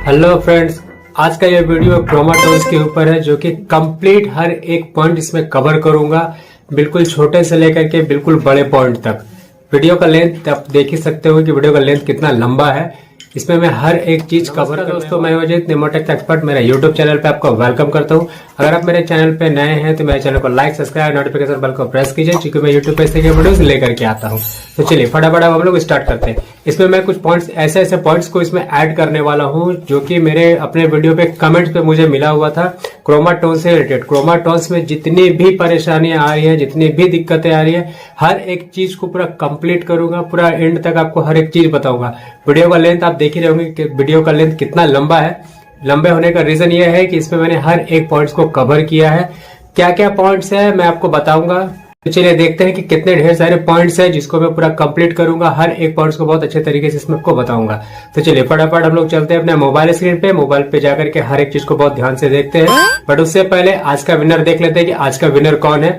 Hello friends, आज का ये वीडियो क्रोमा टोन्स के ऊपर है जो कि कंप्लीट हर एक पॉइंट इसमें कवर करूंगा, बिल्कुल छोटे से लेकर के बिल्कुल बड़े पॉइंट तक। वीडियो का लेंथ आप देख ही सकते हो कि वीडियो का लेंथ कितना लंबा है। इसमें मैं हर एक चीज कवर कर दोस्तों, मैं अजित निमोटेक एक्सपर्ट मेरा यूट्यूब चैनल पे आपको वेलकम करता हूं। अगर आप मेरे चैनल पे नए हैं तो मेरे चैनल को लाइक, सब्सक्राइब, नोटिफिकेशन बेल को प्रेस कीजिए, क्योंकि मैं यूट्यूब पे इस तरह के वीडियोस लेकर के आता हूं। तो चलिए फटाफट हम लोग स्टार्ट करते हैं। इसमें मैं कुछ पॉइंट्स ऐसे पॉइंट्स को इसमें ऐड करने वाला हूं जो कि मेरे अपने वीडियो पे कमेंट्स पे मुझे मिला हुआ था क्रोमा टोन से रिलेटेड। क्रोमा टोन्स में जितनी भी परेशानियां आ रही है, जितनी भी दिक्कतें आ रही है, हर एक चीज को पूरा कंप्लीट करूंगा, पूरा एंड तक आपको हर एक चीज बताऊंगा। वीडियो का लेंथ आप देख ही रहे होंगे कि वीडियो का लेंथ कितना लंबा है। लंबे होने का रीजन यह है कि इसमें मैंने हर एक पॉइंट्स को कवर किया है। क्या क्या पॉइंट्स है मैं आपको बताऊंगा। तो चलिए देखते हैं कि कितने ढेर सारे पॉइंट्स हैं जिसको मैं पूरा कंप्लीट करूंगा। हर एक पॉइंट्स को बहुत अच्छे तरीके से इसमें आपको बताऊंगा। तो चलिए फटाफट हम लोग चलते हैं अपने मोबाइल स्क्रीन पे। मोबाइल पे जाकर के हर एक चीज को बहुत ध्यान से देखते हैं, बट उससे पहले आज का विनर देख लेते हैं कि आज का विनर कौन है।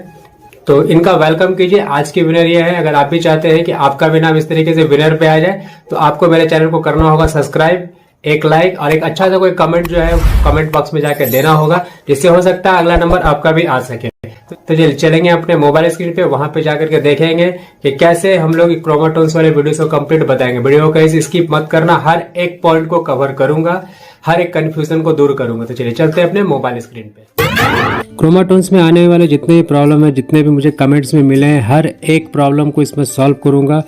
तो इनका वेलकम कीजिए। आज की विनर ये है। अगर आप भी चाहते हैं कि आपका भी नाम इस तरीके से विनर पे आ जाए तो आपको मेरे चैनल को करना होगा सब्सक्राइब, एक लाइक और एक अच्छा सा कोई कमेंट जो है कमेंट बॉक्स में जाकर देना होगा, जिससे हो सकता है अगला नंबर आपका भी आ सके। तो चलेंगे अपने मोबाइल स्क्रीन पे, वहां पे जाकर के देखेंगे कि कैसे हम लोग क्रोमा टोन्स वाले वीडियोस को कंप्लीट बताएंगे। वीडियो को कहीं स्किप मत करना, हर एक पॉइंट को कवर करूंगा, हर एक कंफ्यूजन को दूर करूंगा। तो चलिए चलते हैं अपने मोबाइल स्क्रीन पे। क्रोमा टोन्स में आने वाले जितने भी प्रॉब्लम है, जितने भी मुझे कमेंट्स में मिले हैं, हर एक प्रॉब्लम को इसमें सॉल्व करूंगा।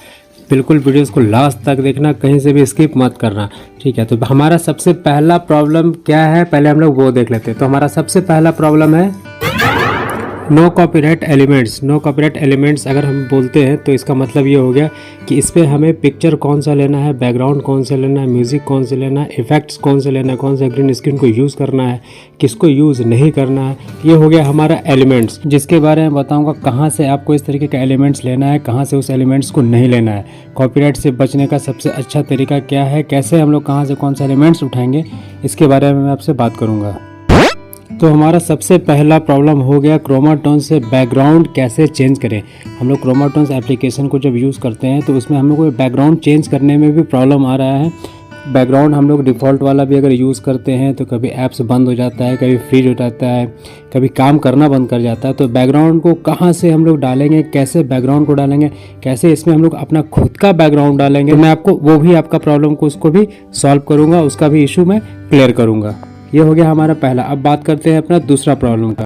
बिल्कुल वीडियोस को लास्ट तक देखना, कहीं से भी स्किप मत करना, ठीक है। तो हमारा सबसे पहला प्रॉब्लम क्या है, पहले हम लोग वो देख लेते हैं। तो हमारा सबसे पहला प्रॉब्लम है no copyright elements. No copyright elements अगर हम बोलते हैं तो इसका मतलब ये हो गया कि इस पर हमें पिक्चर कौन सा लेना है, बैकग्राउंड कौन सा लेना है, म्यूज़िक कौन सा लेना है, इफेक्ट्स कौन से लेना है, कौन सा ग्रीन स्क्रीन को यूज़ करना है, किसको यूज़ नहीं करना है। ये हो गया हमारा एलिमेंट्स, जिसके बारे में बताऊंगा कहाँ से आपको इस तरीके का एलिमेंट्स लेना है, कहाँ से उस एलिमेंट्स को नहीं लेना है। कॉपीराइट से बचने का सबसे अच्छा तरीका क्या है, कैसे हम लोग कहाँ से कौन सा एलिमेंट्स उठाएंगे, इसके बारे में मैं आपसे बात करूँगा। तो हमारा सबसे पहला प्रॉब्लम हो गया क्रोमा टोन से बैकग्राउंड कैसे चेंज करें। हम लोग क्रोमा टोन्स एप्लीकेशन को जब यूज़ करते हैं तो उसमें हम लोग को बैकग्राउंड चेंज करने में भी प्रॉब्लम आ रहा है। बैकग्राउंड हम लोग डिफ़ॉल्ट वाला भी अगर यूज़ करते हैं तो कभी ऐप्स बंद हो जाता है, कभी फ्रीज हो जाता है, कभी काम करना बंद कर जाता है। तो बैकग्राउंड को कहाँ से हम लोग डालेंगे, कैसे बैकग्राउंड को डालेंगे, कैसे इसमें हम लोग अपना खुद का बैकग्राउंड डालेंगे, तो मैं आपको वो भी आपका प्रॉब्लम को उसको भी सॉल्व करूँगा, उसका भी इशू मैं क्लियर करूँगा। ये हो गया हमारा पहला। अब बात करते हैं अपना दूसरा प्रॉब्लम का।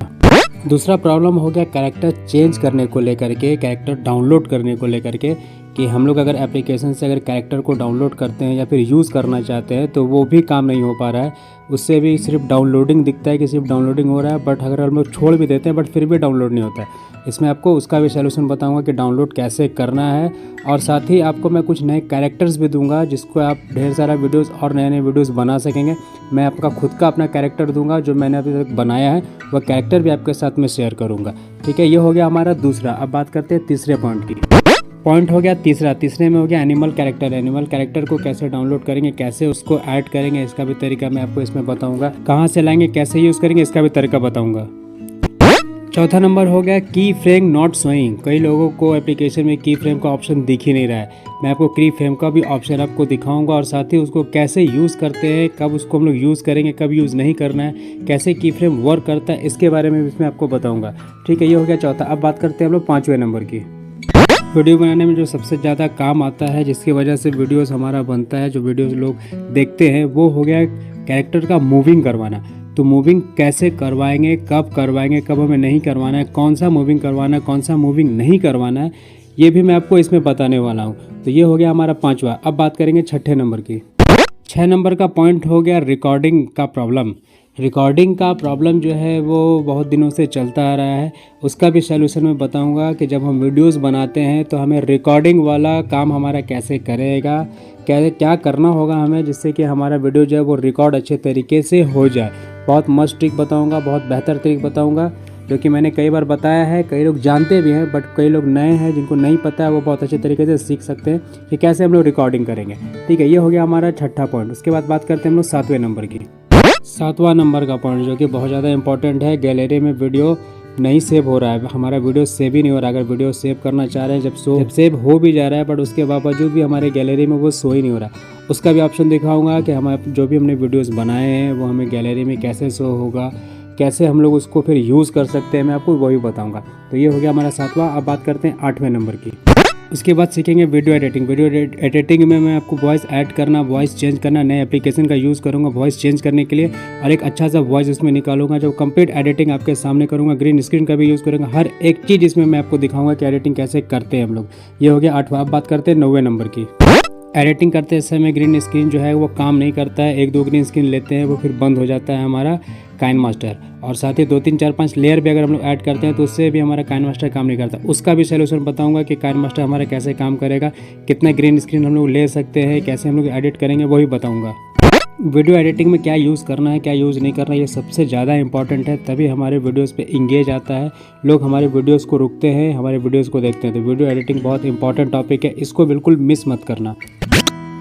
दूसरा प्रॉब्लम हो गया कैरेक्टर चेंज करने को लेकर के, कैरेक्टर डाउनलोड करने को लेकर के, कि हम लोग अगर एप्लीकेशन से अगर कैरेक्टर को डाउनलोड करते हैं या फिर यूज़ करना चाहते हैं तो वो भी काम नहीं हो पा रहा है। उससे भी सिर्फ डाउनलोडिंग दिखता है कि सिर्फ डाउनलोडिंग हो रहा है, बट अगर हम लोग छोड़ भी देते हैं बट फिर भी डाउनलोड नहीं होता है। इसमें आपको उसका भी सलूशन बताऊंगा कि डाउनलोड कैसे करना है, और साथ ही आपको मैं कुछ नए कैरेक्टर्स भी दूंगा जिसको आप ढेर सारा वीडियोस और नए नए वीडियोस बना सकेंगे। मैं आपका खुद का अपना कैरेक्टर दूंगा जो मैंने अभी तक बनाया है, वह कैरेक्टर भी आपके साथ में शेयर करूँगा, ठीक है। ये हो गया हमारा दूसरा। अब बात करते हैं तीसरे पॉइंट की। पॉइंट हो गया तीसरा। तीसरे में हो गया एनिमल कैरेक्टर। एनिमल कैरेक्टर को कैसे डाउनलोड करेंगे, कैसे उसको ऐड करेंगे, इसका भी तरीका मैं आपको इसमें बताऊंगा। कहाँ से लाएंगे, कैसे यूज़ करेंगे, इसका भी तरीका बताऊंगा। चौथा नंबर हो गया की फ्रेम नॉट शोइंग। कई लोगों को एप्लीकेशन में की फ्रेम का ऑप्शन दिख ही नहीं रहा है। मैं आपको की फ्रेम का भी ऑप्शन आपको दिखाऊंगा, और साथ ही उसको कैसे यूज़ करते हैं, कब उसको हम लोग यूज़ करेंगे, कब यूज़ नहीं करना है, कैसे की फ्रेम वर्क करता है, इसके बारे में भी इसमें आपको बताऊँगा, ठीक है। ये हो गया चौथा। अब बात करते हैं हम लोग पाँचवें नंबर की। वीडियो बनाने में जो सबसे ज़्यादा काम आता है, जिसकी वजह से वीडियोस हमारा बनता है, जो वीडियोस लोग देखते हैं, वो हो गया कैरेक्टर का मूविंग करवाना। तो मूविंग कैसे करवाएंगे, कब करवाएंगे, कब हमें नहीं करवाना है, कौन सा मूविंग करवाना है, कौन सा मूविंग नहीं करवाना है, ये भी मैं आपको इसमें बताने वाला हूँ। तो ये हो गया हमारा पाँचवा। अब बात करेंगे छठे नंबर की। 6 नंबर का पॉइंट हो गया रिकॉर्डिंग का प्रॉब्लम। रिकॉर्डिंग का प्रॉब्लम जो है वो बहुत दिनों से चलता आ रहा है। उसका भी सलूशन मैं बताऊंगा कि जब हम वीडियोस बनाते हैं तो हमें रिकॉर्डिंग वाला काम हमारा कैसे करेगा, क्या करना होगा हमें, जिससे कि हमारा वीडियो जो है वो रिकॉर्ड अच्छे तरीके से हो जाए। बहुत मस्त ट्रिक बताऊँगा, बहुत बेहतर ट्रिक बताऊँगा, जो कि मैंने कई बार बताया है। कई लोग जानते भी हैं, बट कई लोग नए हैं जिनको नहीं पता है, वो बहुत अच्छे तरीके से सीख सकते हैं कि कैसे हम लोग रिकॉर्डिंग करेंगे, ठीक है। ये हो गया हमारा छठा पॉइंट। उसके बाद बात करते हैं हम लोग सातवें नंबर की। सातवां नंबर का पॉइंट जो कि बहुत ज़्यादा इंपॉर्टेंट है। गैलरी में वीडियो नहीं सेव हो रहा है, हमारा वीडियो सेव ही नहीं हो रहा। अगर वीडियो सेव करना चाह रहे हैं, जब सेव हो भी जा रहा है बट उसके बावजूद भी हमारे गैलरी में वो शो ही नहीं हो रहा, उसका भी ऑप्शन दिखाऊंगा कि हम जो भी हमने वीडियोस बनाए हैं वो हमें गैलरी में कैसे शो होगा, कैसे हम लोग उसको फिर यूज़ कर सकते हैं, मैं आपको वही बताऊँगा। तो ये हो गया हमारा 7वां। अब बात करते हैं 8वें नंबर की। उसके बाद सीखेंगे वीडियो एडिटिंग। वीडियो एडिटिंग में मैं आपको वॉइस ऐड करना, वॉइस चेंज करना, नए एप्लीकेशन का यूज़ करूँगा वॉइस चेंज करने के लिए, और एक अच्छा सा वॉइस इसमें निकालूंगा। जो कंप्लीट एडिटिंग आपके सामने करूँगा, ग्रीन स्क्रीन का भी यूज़ करूँगा, हर एक चीज़ इसमें मैं आपको दिखाऊंगा कि एडिटिंग कैसे करते हैं हम लोग। ये हो गया 8वां। अब बात करते हैं 9वें नंबर की। एडिटिंग करते समय ग्रीन स्क्रीन जो है वो काम नहीं करता है। 1-2 ग्रीन स्क्रीन लेते हैं वो फिर बंद हो जाता है हमारा काइनमास्टर, और साथ ही 2, 3, 4, 5 लेयर भी अगर हम लोग ऐड करते हैं तो उससे भी हमारा काइनमास्टर काम नहीं करता। उसका भी सोल्यूशन बताऊंगा कि काइनमास्टर हमारा कैसे काम करेगा, कितना ग्रीन स्क्रीन हम लोग ले सकते हैं, कैसे हम लोग एडिट करेंगे वही बताऊँगा। वीडियो एडिटिंग में क्या यूज़ करना है, क्या यूज़ नहीं करना है, ये सबसे ज़्यादा इंपॉर्टेंट है। तभी हमारे वीडियोस पे इंगेज आता है, लोग हमारे वीडियोस को रुकते हैं, हमारे वीडियोस को देखते हैं। तो वीडियो एडिटिंग बहुत इंपॉर्टेंट टॉपिक है, इसको बिल्कुल मिस मत करना।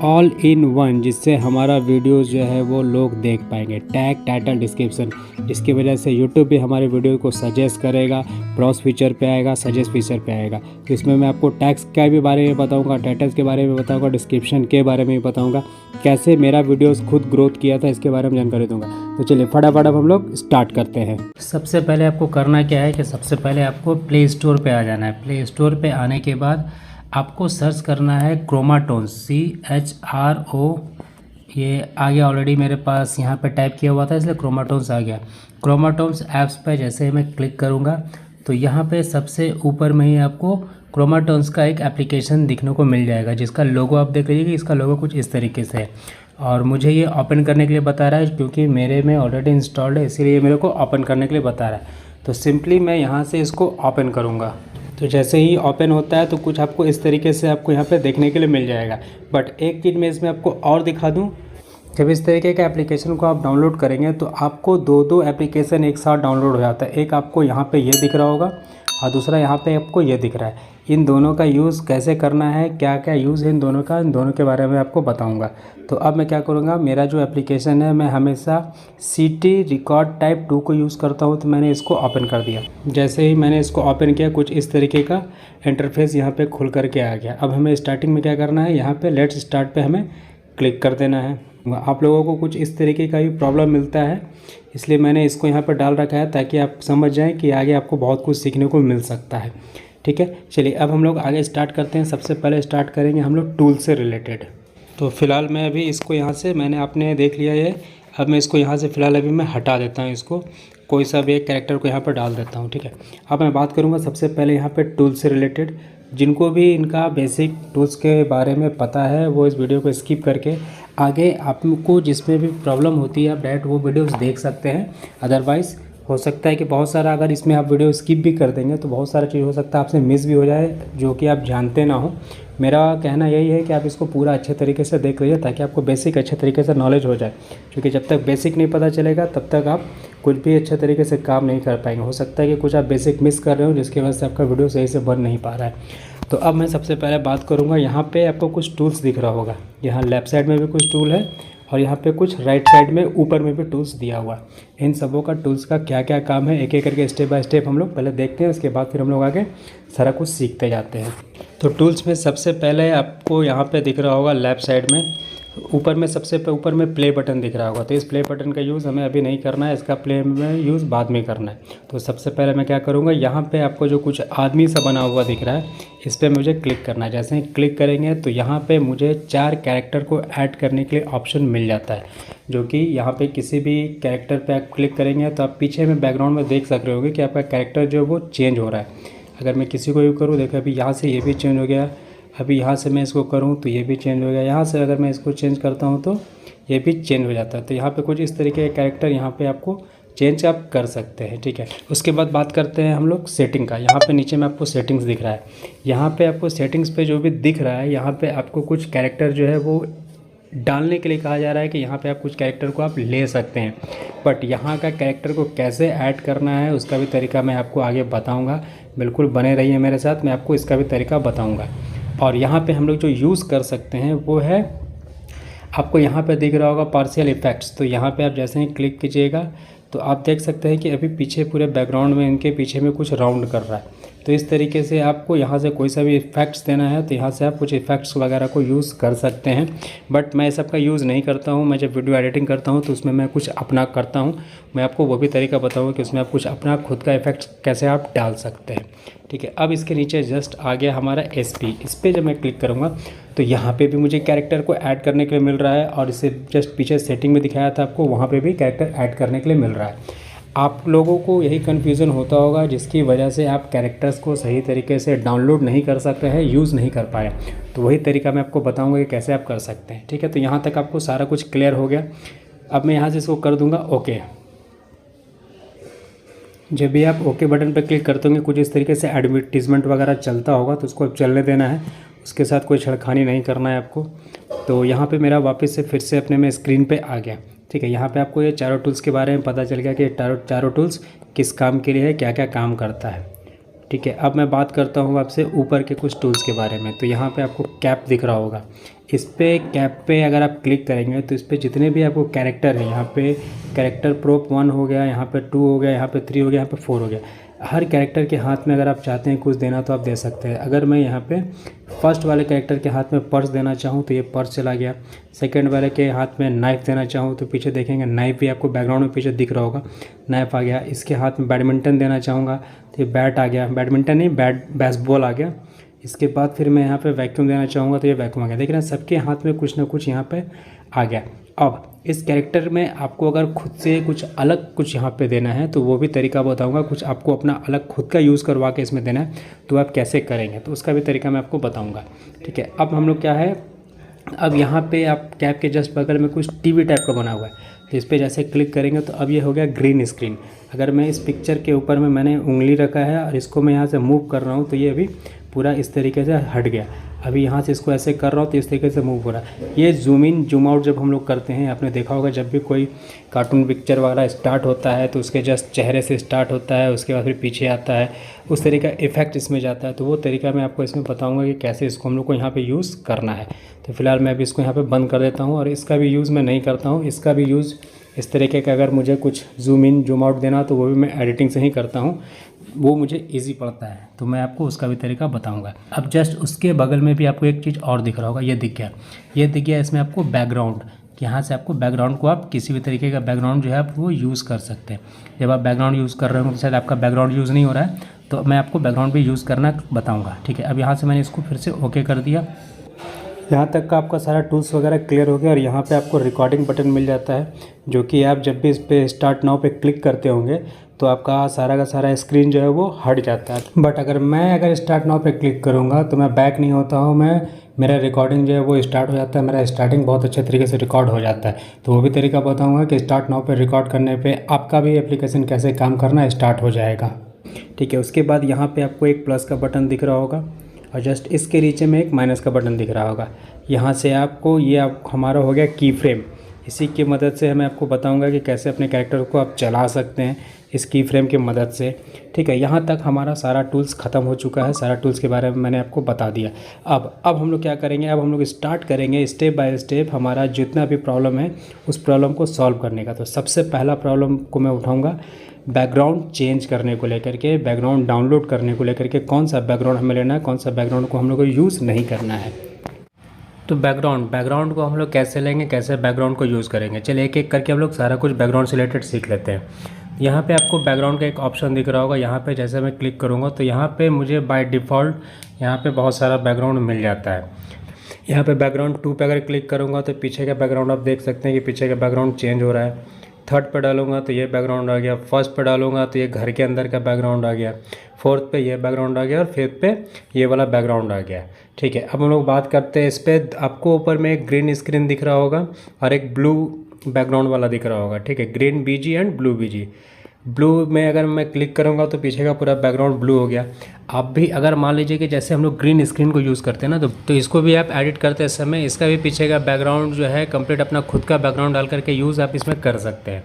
ऑल इन वन, जिससे हमारा वीडियोस जो है वो लोग देख पाएंगे। टैग, टाइटल, डिस्क्रिप्शन, जिसकी वजह से यूट्यूब भी हमारे वीडियो को सजेस्ट करेगा, ब्राउज फीचर पे आएगा, सजेस्ट फीचर पे आएगा। तो इसमें मैं आपको टैग्स के भी बारे में बताऊंगा, टाइटल्स के बारे में बताऊंगा, डिस्क्रिप्शन के बारे में भी बताऊंगा, कैसे मेरा वीडियोस खुद ग्रोथ किया था इसके बारे में जानकारी दूंगा। तो चलिए फटाफट अब हम लोग स्टार्ट करते हैं। सबसे पहले आपको करना क्या है कि सबसे पहले आपको प्ले स्टोर पर आ जाना है। प्ले स्टोर पर आने के बाद आपको सर्च करना है क्रोमाटोन्स, CHRO, ये आ गया ऑलरेडी मेरे पास, यहाँ पे टाइप किया हुआ था इसलिए क्रोमाटोन्स आ गया। क्रोमाटोन्स ऐप्स पे जैसे ही मैं क्लिक करूँगा तो यहाँ पे सबसे ऊपर में ही आपको क्रोमाटोन्स का एक एप्लीकेशन दिखने को मिल जाएगा, जिसका लोगो आप देख लीजिए कि इसका लोगो कुछ इस तरीके से है। और मुझे ये ओपन करने के लिए बता रहा है क्योंकि मेरे में ऑलरेडी इंस्टॉल्ड है, इसीलिए मेरे को ओपन करने के लिए बता रहा है। तो सिंपली मैं यहाँ से इसको ओपन करूँगा। तो जैसे ही ओपन होता है तो कुछ आपको इस तरीके से आपको यहाँ पे देखने के लिए मिल जाएगा। बट एक चीज़ मैं इसमें आपको और दिखा दूँ, जब इस तरीके के एप्लीकेशन को आप डाउनलोड करेंगे तो आपको 2 एप्लीकेशन एक साथ डाउनलोड हो जाता है। एक आपको यहाँ पे ये दिख रहा होगा और दूसरा यहाँ पे आपको ये दिख रहा है। इन दोनों का यूज़ कैसे करना है, क्या क्या यूज़ है इन दोनों का, इन दोनों के बारे में आपको बताऊंगा। तो अब मैं क्या करूँगा, मेरा जो एप्लीकेशन है मैं हमेशा CT Record Type 2 को यूज़ करता हूँ, तो मैंने इसको ओपन कर दिया। जैसे ही मैंने इसको ओपन किया कुछ इस तरीके का इंटरफेस यहाँ पे खुल करके आ गया। अब हमें स्टार्टिंग में क्या करना है, यहाँ पे लेट्स स्टार्ट पे हमें क्लिक कर देना है। आप लोगों को कुछ इस तरीके का भी प्रॉब्लम मिलता है, इसलिए मैंने इसको यहाँ पर डाल रखा है ताकि आप समझ जाएं कि आगे आपको बहुत कुछ सीखने को मिल सकता है। ठीक है, चलिए अब हम लोग आगे स्टार्ट करते हैं। सबसे पहले स्टार्ट करेंगे हम लोग टूल से रिलेटेड। तो फिलहाल मैं अभी इसको यहाँ से मैंने आपने देख लिया है, अब मैं इसको यहाँ से फ़िलहाल अभी मैं हटा देता हूँ, इसको कोई सा भी एक कैरेक्टर को यहाँ पर डाल देता हूँ। ठीक है, अब मैं बात करूँगा सबसे पहले यहाँ पे टूल से रिलेटेड। जिनको भी इनका बेसिक टूल्स के बारे में पता है वो इस वीडियो को स्किप करके आगे आपको जिसमें भी प्रॉब्लम होती है आप डायरेक्ट वो वीडियोस देख सकते हैं। अदरवाइज़ हो सकता है कि बहुत सारा अगर इसमें आप वीडियो स्किप भी कर देंगे तो बहुत सारा चीज़ हो सकता है आपसे मिस भी हो जाए जो कि आप जानते ना हो। मेरा कहना यही है कि आप इसको पूरा अच्छे तरीके से देख लीजिए ताकि आपको बेसिक अच्छे तरीके से नॉलेज हो जाए, क्योंकि जब तक बेसिक नहीं पता चलेगा तब तक आप कुछ भी अच्छे तरीके से काम नहीं कर पाएंगे। हो सकता है कि कुछ आप बेसिक मिस कर रहे हो जिसकी वजह से आपका वीडियो सही से बन नहीं पा रहा है। तो अब मैं सबसे पहले बात करूँगा, यहाँ पे आपको कुछ टूल्स दिख रहा होगा, यहाँ लेफ़्ट साइड में भी कुछ टूल है और यहाँ पे कुछ राइट साइड में ऊपर में भी टूल्स दिया हुआ है। इन सबों का टूल्स का क्या क्या काम है एक एक करके स्टेप बाय स्टेप हम लोग पहले देखते हैं, उसके बाद फिर हम लोग आगे सारा कुछ सीखते जाते हैं। तो टूल्स में सबसे पहले आपको यहाँ पे दिख रहा होगा लेफ़्ट साइड में ऊपर में सबसे ऊपर में प्ले बटन दिख रहा होगा। तो इस प्ले बटन का यूज़ हमें अभी नहीं करना है, इसका प्ले में यूज़ बाद में करना है। तो सबसे पहले मैं क्या करूँगा, यहाँ पे आपको जो कुछ आदमी सा बना हुआ दिख रहा है इस पर मुझे क्लिक करना है। जैसे ही क्लिक करेंगे तो यहाँ पे मुझे 4 कैरेक्टर को ऐड करने के लिए ऑप्शन मिल जाता है, जो कि यहाँ पे किसी भी कैरेक्टर पे आप क्लिक करेंगे तो आप पीछे में बैकग्राउंड में देख सक रहे होंगे कि आपका कैरेक्टर जो है वो चेंज हो रहा है। अगर मैं किसी को भी करूँ, देखो अभी यहाँ से ये भी चेंज हो गया, अभी यहाँ से मैं इसको करूँ तो ये भी चेंज हो गया, यहाँ से अगर मैं इसको चेंज करता हूँ तो ये भी चेंज हो जाता है। तो यहाँ पे कुछ इस तरीके के कैरेक्टर यहाँ पे आपको चेंज आप कर सकते हैं। ठीक है, उसके बाद बात करते हैं हम लोग सेटिंग का। यहाँ पे नीचे में आपको सेटिंग्स दिख रहा है, यहाँ पे आपको सेटिंग्स पे जो भी दिख रहा है यहाँ पे आपको कुछ कैरेक्टर जो है वो डालने के लिए कहा जा रहा है कि यहाँ पे आप कुछ कैरेक्टर को आप ले सकते हैं। बट यहाँ का कैरेक्टर को कैसे ऐड करना है उसका भी तरीका मैं आपको आगे बताऊँगा, बिल्कुल बने रहिए मेरे साथ, मैं आपको इसका भी तरीका बताऊँगा। और यहाँ पे हम लोग जो यूज़ कर सकते हैं वो है, आपको यहाँ पे दिख रहा होगा पार्शियल इफ़ेक्ट्स। तो यहाँ पे आप जैसे ही क्लिक कीजिएगा तो आप देख सकते हैं कि अभी पीछे पूरे बैकग्राउंड में इनके पीछे में कुछ राउंड कर रहा है। तो इस तरीके से आपको यहाँ से कोई सा भी इफ़ेक्ट्स देना है तो यहाँ से आप कुछ इफ़ेक्ट्स वगैरह को यूज़ कर सकते हैं। बट मैं इस सब का यूज़ नहीं करता हूँ। मैं जब वीडियो एडिटिंग करता हूँ तो उसमें मैं कुछ अपना करता हूँ। मैं आपको वो भी तरीका बताऊँगा कि उसमें आप कुछ अपना खुद का इफ़ेक्ट्स कैसे आप डाल सकते हैं। ठीक है, अब इसके नीचे जस्ट आ गया हमारा SP। इस पर जब मैं क्लिक करूँगा तो यहाँ पे भी मुझे कैरेक्टर को ऐड करने के लिए मिल रहा है, और इसे जस्ट पीछे सेटिंग में दिखाया था आपको, वहाँ पे भी कैरेक्टर ऐड करने के लिए मिल रहा है। आप लोगों को यही कन्फ्यूज़न होता होगा जिसकी वजह से आप कैरेक्टर्स को सही तरीके से डाउनलोड नहीं कर सकते हैं, यूज़ नहीं कर पाए। तो वही तरीका मैं आपको बताऊँगा कि कैसे आप कर सकते हैं। ठीक है, तो यहाँ तक आपको सारा कुछ क्लियर हो गया। अब मैं यहाँ से इसको कर दूँगा ओके। जब भी आप ओके बटन पर क्लिक करते होंगे कुछ इस तरीके से एडवर्टीज़मेंट वगैरह चलता होगा, तो उसको चलने देना है, उसके साथ कोई छेड़खानी नहीं करना है आपको। तो यहाँ पे मेरा वापस से फिर से अपने में स्क्रीन पे आ गया। ठीक है, यहाँ पे आपको ये चारों टूल्स के बारे में पता चल गया कि चारों टूल्स किस काम के लिए है, क्या क्या काम करता है। ठीक है, अब मैं बात करता हूँ आपसे ऊपर के कुछ टूल्स के बारे में। तो यहाँ पे आपको कैप दिख रहा होगा, इस पे कैप पे अगर आप क्लिक करेंगे तो इस पे जितने भी आपको कैरेक्टर हैं, यहाँ पे कैरेक्टर प्रोप 1 हो गया, यहाँ पे 2 हो गया, यहाँ पे 3 हो गया, यहाँ पे 4 हो गया। हर कैरेक्टर के हाथ में अगर आप चाहते हैं कुछ देना तो आप दे सकते हैं। अगर मैं यहाँ पे फर्स्ट वाले कैरेक्टर के हाथ में पर्स देना चाहूँ तो ये पर्स चला गया। सेकंड वाले के हाथ में नाइफ़ देना चाहूँ तो पीछे देखेंगे नाइफ़ भी आपको बैकग्राउंड में पीछे दिख रहा होगा, नाइफ़ आ गया। इसके हाथ में बैडमिंटन देना चाहूँगा तो ये बैट आ गया, बैडमिंटन नहीं बेसबॉल आ गया। इसके बाद फिर मैं यहाँ पे वैक्यूम देना चाहूँगा तो ये वैक्यूम आ गया। देख रहे हैं सबके हाथ में कुछ ना कुछ यहाँ पे आ गया। अब इस कैरेक्टर में आपको अगर खुद से कुछ अलग कुछ यहाँ पे देना है तो वो भी तरीका बताऊँगा। कुछ आपको अपना अलग खुद का यूज़ करवा के इसमें देना है तो आप कैसे करेंगे, तो उसका भी तरीका मैं आपको बताऊँगा। ठीक है, अब हम लोग क्या है, अब यहाँ पे आप कैप के जस्ट बगल में कुछ टीवी टाइप का बना हुआ है, तो इस पर जैसे क्लिक करेंगे तो अब ये हो गया ग्रीन स्क्रीन। अगर मैं इस पिक्चर के ऊपर में मैंने उंगली रखा है और इसको मैं यहाँ से मूव कर रहा हूँ तो ये अभी पूरा इस तरीके से हट गया। अभी यहाँ से इसको ऐसे कर रहा हूँ तो इस तरीके से मूव हो रहा है। ये जूम इन जूम आउट जब हम लोग करते हैं, आपने देखा होगा जब भी कोई कार्टून पिक्चर वगैरह स्टार्ट होता है तो उसके जस्ट चेहरे से स्टार्ट होता है, उसके बाद फिर पीछे आता है, उस तरीका इफेक्ट इसमें जाता है। तो वो तरीका मैं आपको इसमें बताऊँगा कि कैसे इसको हम लोग को यहाँ पर यूज़ करना है। तो फिलहाल मैं अभी इसको यहाँ पर बंद कर देता हूँ और इसका भी यूज़ मैं नहीं करता हूँ। इसका भी यूज़ इस तरीके का अगर मुझे कुछ जूम इन जूम आउट देना तो वो भी मैं एडिटिंग से ही करता हूँ, वो मुझे इजी पड़ता है, तो मैं आपको उसका भी तरीका बताऊंगा। अब जस्ट उसके बगल में भी आपको एक चीज़ और दिख रहा होगा, ये दिख गया, ये दिख गया। इसमें आपको बैकग्राउंड, यहाँ से आपको बैकग्राउंड को आप किसी भी तरीके का बैकग्राउंड जो है आप वो यूज़ कर सकते हैं। जब आप बैकग्राउंड यूज़ कर रहे हो तो शायद आपका बैकग्राउंड यूज़ नहीं हो रहा है, तो मैं आपको बैकग्राउंड भी यूज़ करना बताऊँगा। ठीक है, अब यहाँ से मैंने इसको फिर से ओके कर दिया। यहाँ तक का आपका सारा टूल्स वगैरह क्लियर हो गया और यहाँ पे आपको रिकॉर्डिंग बटन मिल जाता है, जो कि आप जब भी इस पे स्टार्ट नाउ पे क्लिक करते होंगे तो आपका सारा का सारा स्क्रीन जो है वो हट जाता है। बट अगर स्टार्ट नाउ पे क्लिक करूँगा तो मैं बैक नहीं होता हूँ, मेरा रिकॉर्डिंग जो है वो स्टार्ट हो जाता है, मेरा स्टार्टिंग बहुत अच्छे तरीके से रिकॉर्ड हो जाता है। तो वो भी तरीका बताऊँगा कि स्टार्ट नाउ पर रिकॉर्ड करने पर आपका भी एप्लीकेशन कैसे काम करना स्टार्ट हो जाएगा। ठीक है, उसके बाद यहाँ पर आपको एक प्लस का बटन दिख रहा होगा और जस्ट इसके नीचे में एक माइनस का बटन दिख रहा होगा। यहाँ से आपको हमारा हो गया की फ्रेम। इसी की मदद से मैं आपको बताऊंगा कि कैसे अपने कैरेक्टर को आप चला सकते हैं इस की फ्रेम की मदद से। ठीक है, यहाँ तक हमारा सारा टूल्स ख़त्म हो चुका है। सारा टूल्स के बारे में मैंने आपको बता दिया। अब हम लोग क्या करेंगे, अब हम लोग स्टार्ट करेंगे स्टेप बाय स्टेप हमारा जितना भी प्रॉब्लम है उस प्रॉब्लम को सॉल्व करने का। तो सबसे पहला प्रॉब्लम को मैं उठाऊँगा बैकग्राउंड चेंज करने को लेकर के, बैकग्राउंड डाउनलोड करने को लेकर के, कौन सा बैकग्राउंड हमें लेना है, कौन सा बैकग्राउंड को हम लोग को यूज़ नहीं करना है। तो बैकग्राउंड को हम लोग कैसे लेंगे, कैसे बैकग्राउंड को यूज़ करेंगे, चलिए एक एक करके हम लोग सारा कुछ बैकग्राउंड से रिलेटेड सीख लेते हैं। यहाँ पे आपको बैकग्राउंड का एक ऑप्शन दिख रहा होगा, यहाँ पे जैसे मैं क्लिक करूँगा तो यहाँ पे मुझे बाय डिफ़ॉल्ट यहाँ पे बहुत सारा बैकग्राउंड मिल जाता है। यहाँ पे बैकग्राउंड 2 पे अगर क्लिक करूँगा तो पीछे का बैकग्राउंड आप देख सकते हैं कि पीछे का बैकग्राउंड चेंज हो रहा है। थर्ड पे डालूंगा तो ये बैकग्राउंड आ गया, फर्स्ट पे डालूंगा तो ये घर के अंदर का बैकग्राउंड आ गया, फोर्थ पे ये बैकग्राउंड आ गया और फिफ्थ पे ये वाला बैकग्राउंड आ गया। ठीक है, अब हम लोग बात करते हैं इस पर। आपको ऊपर में एक ग्रीन स्क्रीन दिख रहा होगा और एक ब्लू बैकग्राउंड वाला दिख रहा होगा। ठीक है, green BG and blue BG। Blue में अगर मैं क्लिक करूँगा तो पीछे का पूरा बैकग्राउंड ब्लू हो गया। आप भी अगर मान लीजिए कि जैसे हम लोग ग्रीन स्क्रीन को यूज़ करते हैं ना, तो इसको भी आप एडिट करते समय इसका भी पीछे का बैकग्राउंड जो है कंप्लीट अपना खुद का बैकग्राउंड डाल करके यूज़ आप इसमें कर सकते हैं।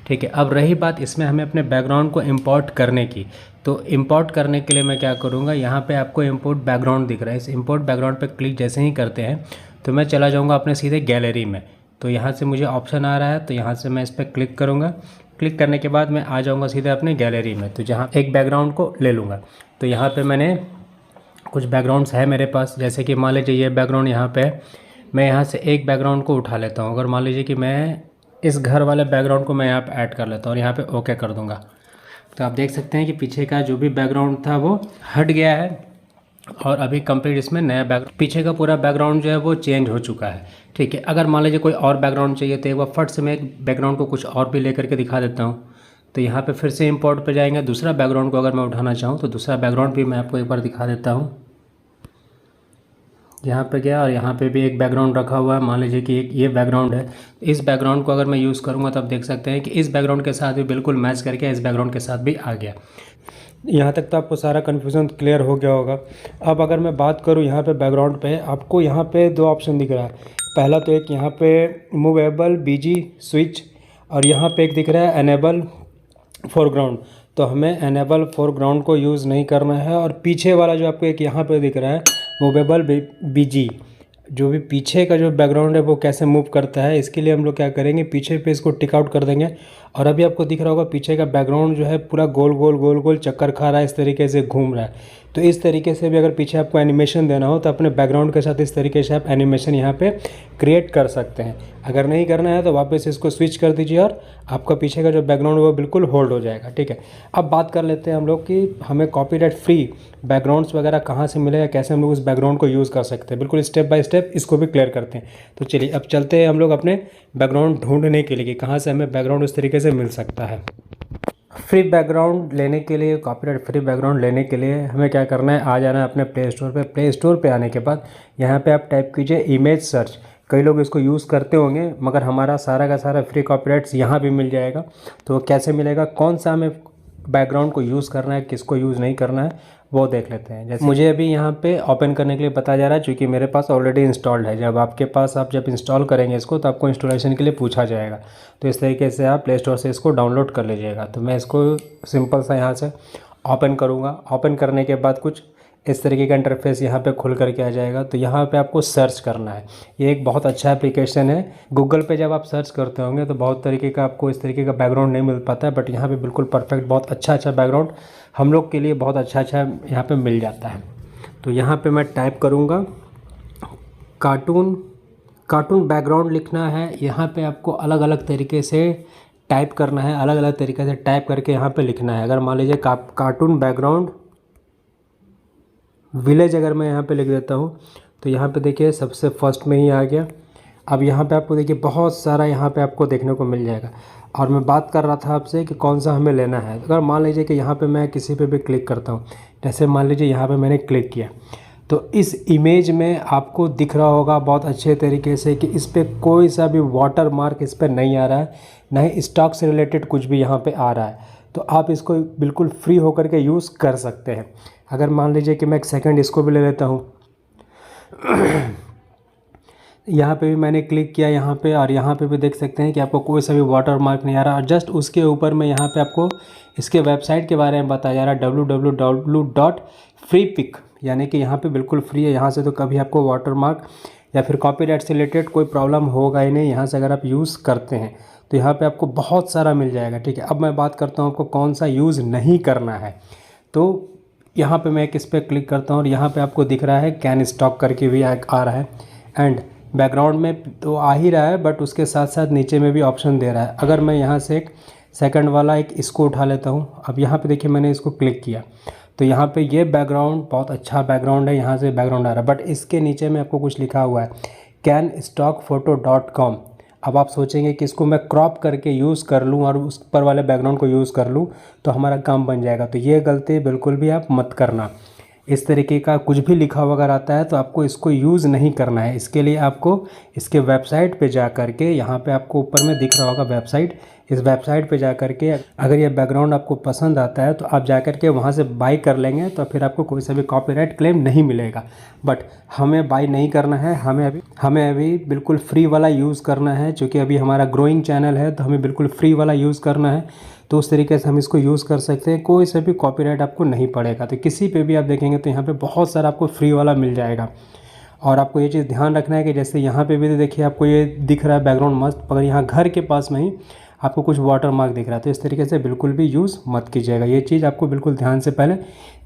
ठीक है, अब रही बात इसमें हमें अपने बैकग्राउंड को इंपोर्ट करने की, तो इंपोर्ट करने के लिए मैं क्या करूँगा, यहाँ पे आपको इंपोर्ट बैकग्राउंड दिख रहा है, इस इंपोर्ट बैकग्राउंड पे क्लिक जैसे ही करते हैं तो मैं चला जाऊँगा अपने सीधे गैलरी में। तो यहाँ से मुझे ऑप्शन आ रहा है, तो यहाँ से मैं इस पर क्लिक करूँगा। क्लिक करने के बाद मैं आ जाऊँगा सीधे अपने गैलरी में। तो जहाँ एक बैकग्राउंड को ले लूँगा, तो यहाँ पे मैंने कुछ बैकग्राउंड्स है मेरे पास, जैसे कि मान लीजिए ये बैकग्राउंड यहाँ पे है। मैं यहाँ से एक बैकग्राउंड को उठा लेता हूँ। अगर मान लीजिए कि मैं इस घर वाले बैकग्राउंड को मैं यहाँ पे ऐड कर लेता हूँ और यहाँ पे ओके कर दूँगा, तो आप देख सकते हैं कि पीछे का जो भी बैकग्राउंड था वो हट गया है और अभी कंप्लीट इसमें नया बैकग्राउंड, पीछे का पूरा बैकग्राउंड जो है वो चेंज हो चुका है। ठीक है, अगर मान लीजिए कोई और बैकग्राउंड चाहिए तो एक बार फट से मैं एक बैकग्राउंड को कुछ और भी लेकर के दिखा देता हूँ। तो यहाँ पे फिर से इंपोर्ट पे जाएंगे, दूसरा बैकग्राउंड को अगर मैं उठाना चाहूँ तो दूसरा बैकग्राउंड भी मैं आपको एक बार दिखा देता हूँ। यहाँ पे गया और यहाँ पे भी एक बैकग्राउंड रखा हुआ है। मान लीजिए कि एक ये बैकग्राउंड है, इस बैकग्राउंड को अगर मैं यूज़ करूँगा तो आप देख सकते हैं कि इस बैकग्राउंड के साथ भी बिल्कुल मैच करके इस बैकग्राउंड के साथ भी आ गया। यहाँ तक तो आपको सारा कन्फ्यूज़न क्लियर हो गया होगा। अब अगर मैं बात करूँ यहाँ पे बैकग्राउंड पे, आपको यहाँ पे दो ऑप्शन दिख रहा है। पहला तो एक यहाँ पे मूवेबल बीजी स्विच और यहाँ पे एक दिख रहा है एनेबल फोरग्राउंड। तो हमें एनेबल फोरग्राउंड को यूज़ नहीं करना है। और पीछे वाला जो आपको एक यहाँ पे दिख रहा है मूवेबल बीजी, जो भी पीछे का जो बैकग्राउंड है वो कैसे मूव करता है, इसके लिए हम लोग क्या करेंगे, पीछे पे इसको टिक आउट कर देंगे। और अभी आपको दिख रहा होगा पीछे का बैकग्राउंड जो है पूरा गोल गोल गोल गोल चक्कर खा रहा है, इस तरीके से घूम रहा है। तो इस तरीके से भी अगर पीछे आपको एनिमेशन देना हो तो अपने बैकग्राउंड के साथ इस तरीके से आप एनिमेशन यहाँ पे क्रिएट कर सकते हैं। अगर नहीं करना है तो वापस इसको स्विच कर दीजिए और आपका पीछे का जो बैकग्राउंड है वो बिल्कुल होल्ड हो जाएगा। ठीक है, अब बात कर लेते हैं हम लोग कि हमें कॉपीराइट फ्री बैकग्राउंड्स वगैरह कहाँ से मिलेगा, कैसे हम लोग उस बैकग्राउंड को यूज़ कर सकते हैं। बिल्कुल स्टेप बाय स्टेप इसको भी क्लियर करते हैं। तो चलिए अब चलते हैं हम लोग अपने बैकग्राउंड ढूंढने के लिए कि कहाँ से हमें बैकग्राउंड उस तरीके से मिल सकता है। फ्री बैकग्राउंड लेने के लिए, कॉपीराइट फ्री बैकग्राउंड लेने के लिए हमें क्या करना है, आ जाना है अपने प्ले स्टोर पे। प्ले स्टोर पे आने के बाद यहाँ पे आप टाइप कीजिए इमेज सर्च। कई लोग इसको यूज़ करते होंगे, मगर हमारा सारा का सारा फ्री कॉपीराइट्स यहाँ भी मिल जाएगा। तो कैसे मिलेगा, कौन सा हमें बैकग्राउंड को यूज़ करना है, किसको यूज़ नहीं करना है, वो देख लेते हैं। जैसे मुझे अभी यहाँ पे ओपन करने के लिए बताया जा रहा है, क्योंकि मेरे पास ऑलरेडी इंस्टॉल्ड है। जब आपके पास आप जब इंस्टॉल करेंगे इसको तो आपको इंस्टॉलेशन के लिए पूछा जाएगा। तो इस तरीके से आप प्ले स्टोर से इसको डाउनलोड कर लीजिएगा। तो मैं इसको सिंपल सा यहाँ से ओपन करूँगा। ओपन करने के बाद कुछ इस तरीके का इंटरफेस यहाँ पे खुल करके आ जाएगा। तो यहाँ पे आपको सर्च करना है। ये एक बहुत अच्छा एप्लीकेशन है। गूगल पे जब आप सर्च करते होंगे तो बहुत तरीके का आपको इस तरीके का बैकग्राउंड नहीं मिल पाता है, बट यहाँ पे बिल्कुल परफेक्ट, बहुत अच्छा बैकग्राउंड हम लोग के लिए बहुत अच्छा यहाँ पे मिल जाता है। तो यहाँ पे मैं टाइप करूँगा कार्टून बैकग्राउंड लिखना है। यहाँ पे आपको अलग अलग तरीके से टाइप करना है, अलग अलग तरीके से टाइप करके यहाँ पे लिखना है। अगर मान लीजिए कार्टून बैकग्राउंड विलेज अगर मैं यहाँ पे लिख देता हूँ तो यहाँ पे देखिए सबसे फर्स्ट में ही आ गया। अब यहाँ पे आपको देखिए बहुत सारा यहाँ पे आपको देखने को मिल जाएगा। और मैं बात कर रहा था आपसे कि कौन सा हमें लेना है। अगर मान लीजिए कि यहाँ पे मैं किसी पे भी क्लिक करता हूँ, जैसे मान लीजिए यहाँ पे मैंने क्लिक किया, तो इस इमेज में आपको दिख रहा होगा बहुत अच्छे तरीके से कि इस पर कोई सा भी वाटर मार्क इस पर नहीं आ रहा है, ना ही स्टॉक से रिलेटेड कुछ भी यहाँ पे आ रहा है। तो आप इसको बिल्कुल फ्री होकर के यूज़ कर सकते हैं। अगर मान लीजिए कि मैं एक सेकंड इसको भी ले लेता हूँ यहाँ पे भी मैंने क्लिक किया यहाँ पे, और यहाँ पे भी देख सकते हैं कि आपको कोई सा भी वाटर मार्क नहीं आ रहा। और जस्ट उसके ऊपर में यहाँ पे आपको इसके वेबसाइट के बारे में बताया जा रहा है www.freepik, यानी कि यहाँ पे बिल्कुल फ्री है। यहाँ से तो कभी आपको वाटर मार्क या फिर कॉपीराइट से रिलेटेड कोई प्रॉब्लम होगा ही नहीं, यहाँ से अगर आप यूज़ करते हैं तो यहाँ पे आपको बहुत सारा मिल जाएगा। ठीक है, अब मैं बात करता हूँ आपको कौन सा यूज़ नहीं करना है। तो यहाँ पे मैं एक इस पर क्लिक करता हूँ और यहाँ पे आपको दिख रहा है कैन स्टॉक करके भी आ रहा है। एंड बैकग्राउंड में तो आ ही रहा है, बट उसके साथ साथ नीचे में भी ऑप्शन दे रहा है। अगर मैं यहाँ से एक सेकंड वाला एक इसको उठा लेता हूँ, अब यहाँ पे देखिए मैंने इसको क्लिक किया तो यहाँ पे ये बैकग्राउंड बहुत अच्छा बैकग्राउंड है, यहाँ से बैकग्राउंड आ रहा है, बट इसके नीचे में आपको कुछ लिखा हुआ है canstockphoto.com। अब आप सोचेंगे कि इसको मैं क्रॉप करके यूज़ कर लूँ और उस पर वाले बैकग्राउंड को यूज़ कर लूँ तो हमारा काम बन जाएगा। तो ये गलती बिल्कुल भी आप मत करना। इस तरीके का कुछ भी लिखा हुआ अगर आता है तो आपको इसको यूज़ नहीं करना है। इसके लिए आपको इसके वेबसाइट पे जा कर के, यहाँ पे आपको ऊपर में दिख रहा होगा वेबसाइट, इस वेबसाइट पे जा कर के अगर ये बैकग्राउंड आपको पसंद आता है तो आप जा कर के वहाँ से बाई कर लेंगे, तो फिर आपको कोई सा भी कॉपीराइट क्लेम नहीं मिलेगा। बट हमें बाई नहीं करना है, हमें अभी बिल्कुल फ्री वाला यूज़ करना है। चूँकि अभी हमारा ग्रोइंग चैनल है तो हमें बिल्कुल फ्री वाला यूज़ करना है। तो उस तरीके से हम इसको यूज़ कर सकते हैं, कोई सा भी कॉपीराइट आपको नहीं पड़ेगा। तो किसी पे भी आप देखेंगे तो यहाँ पे बहुत सारा आपको फ्री वाला मिल जाएगा। और आपको ये चीज़ ध्यान रखना है कि जैसे यहाँ पे भी देखिए आपको ये दिख रहा है बैकग्राउंड मस्त, मगर यहाँ घर के पास में ही आपको कुछ वाटर मार्क दिख रहा है, तो इस तरीके से बिल्कुल भी यूज़ मत कीजिएगा। ये चीज़ आपको बिल्कुल ध्यान से पहले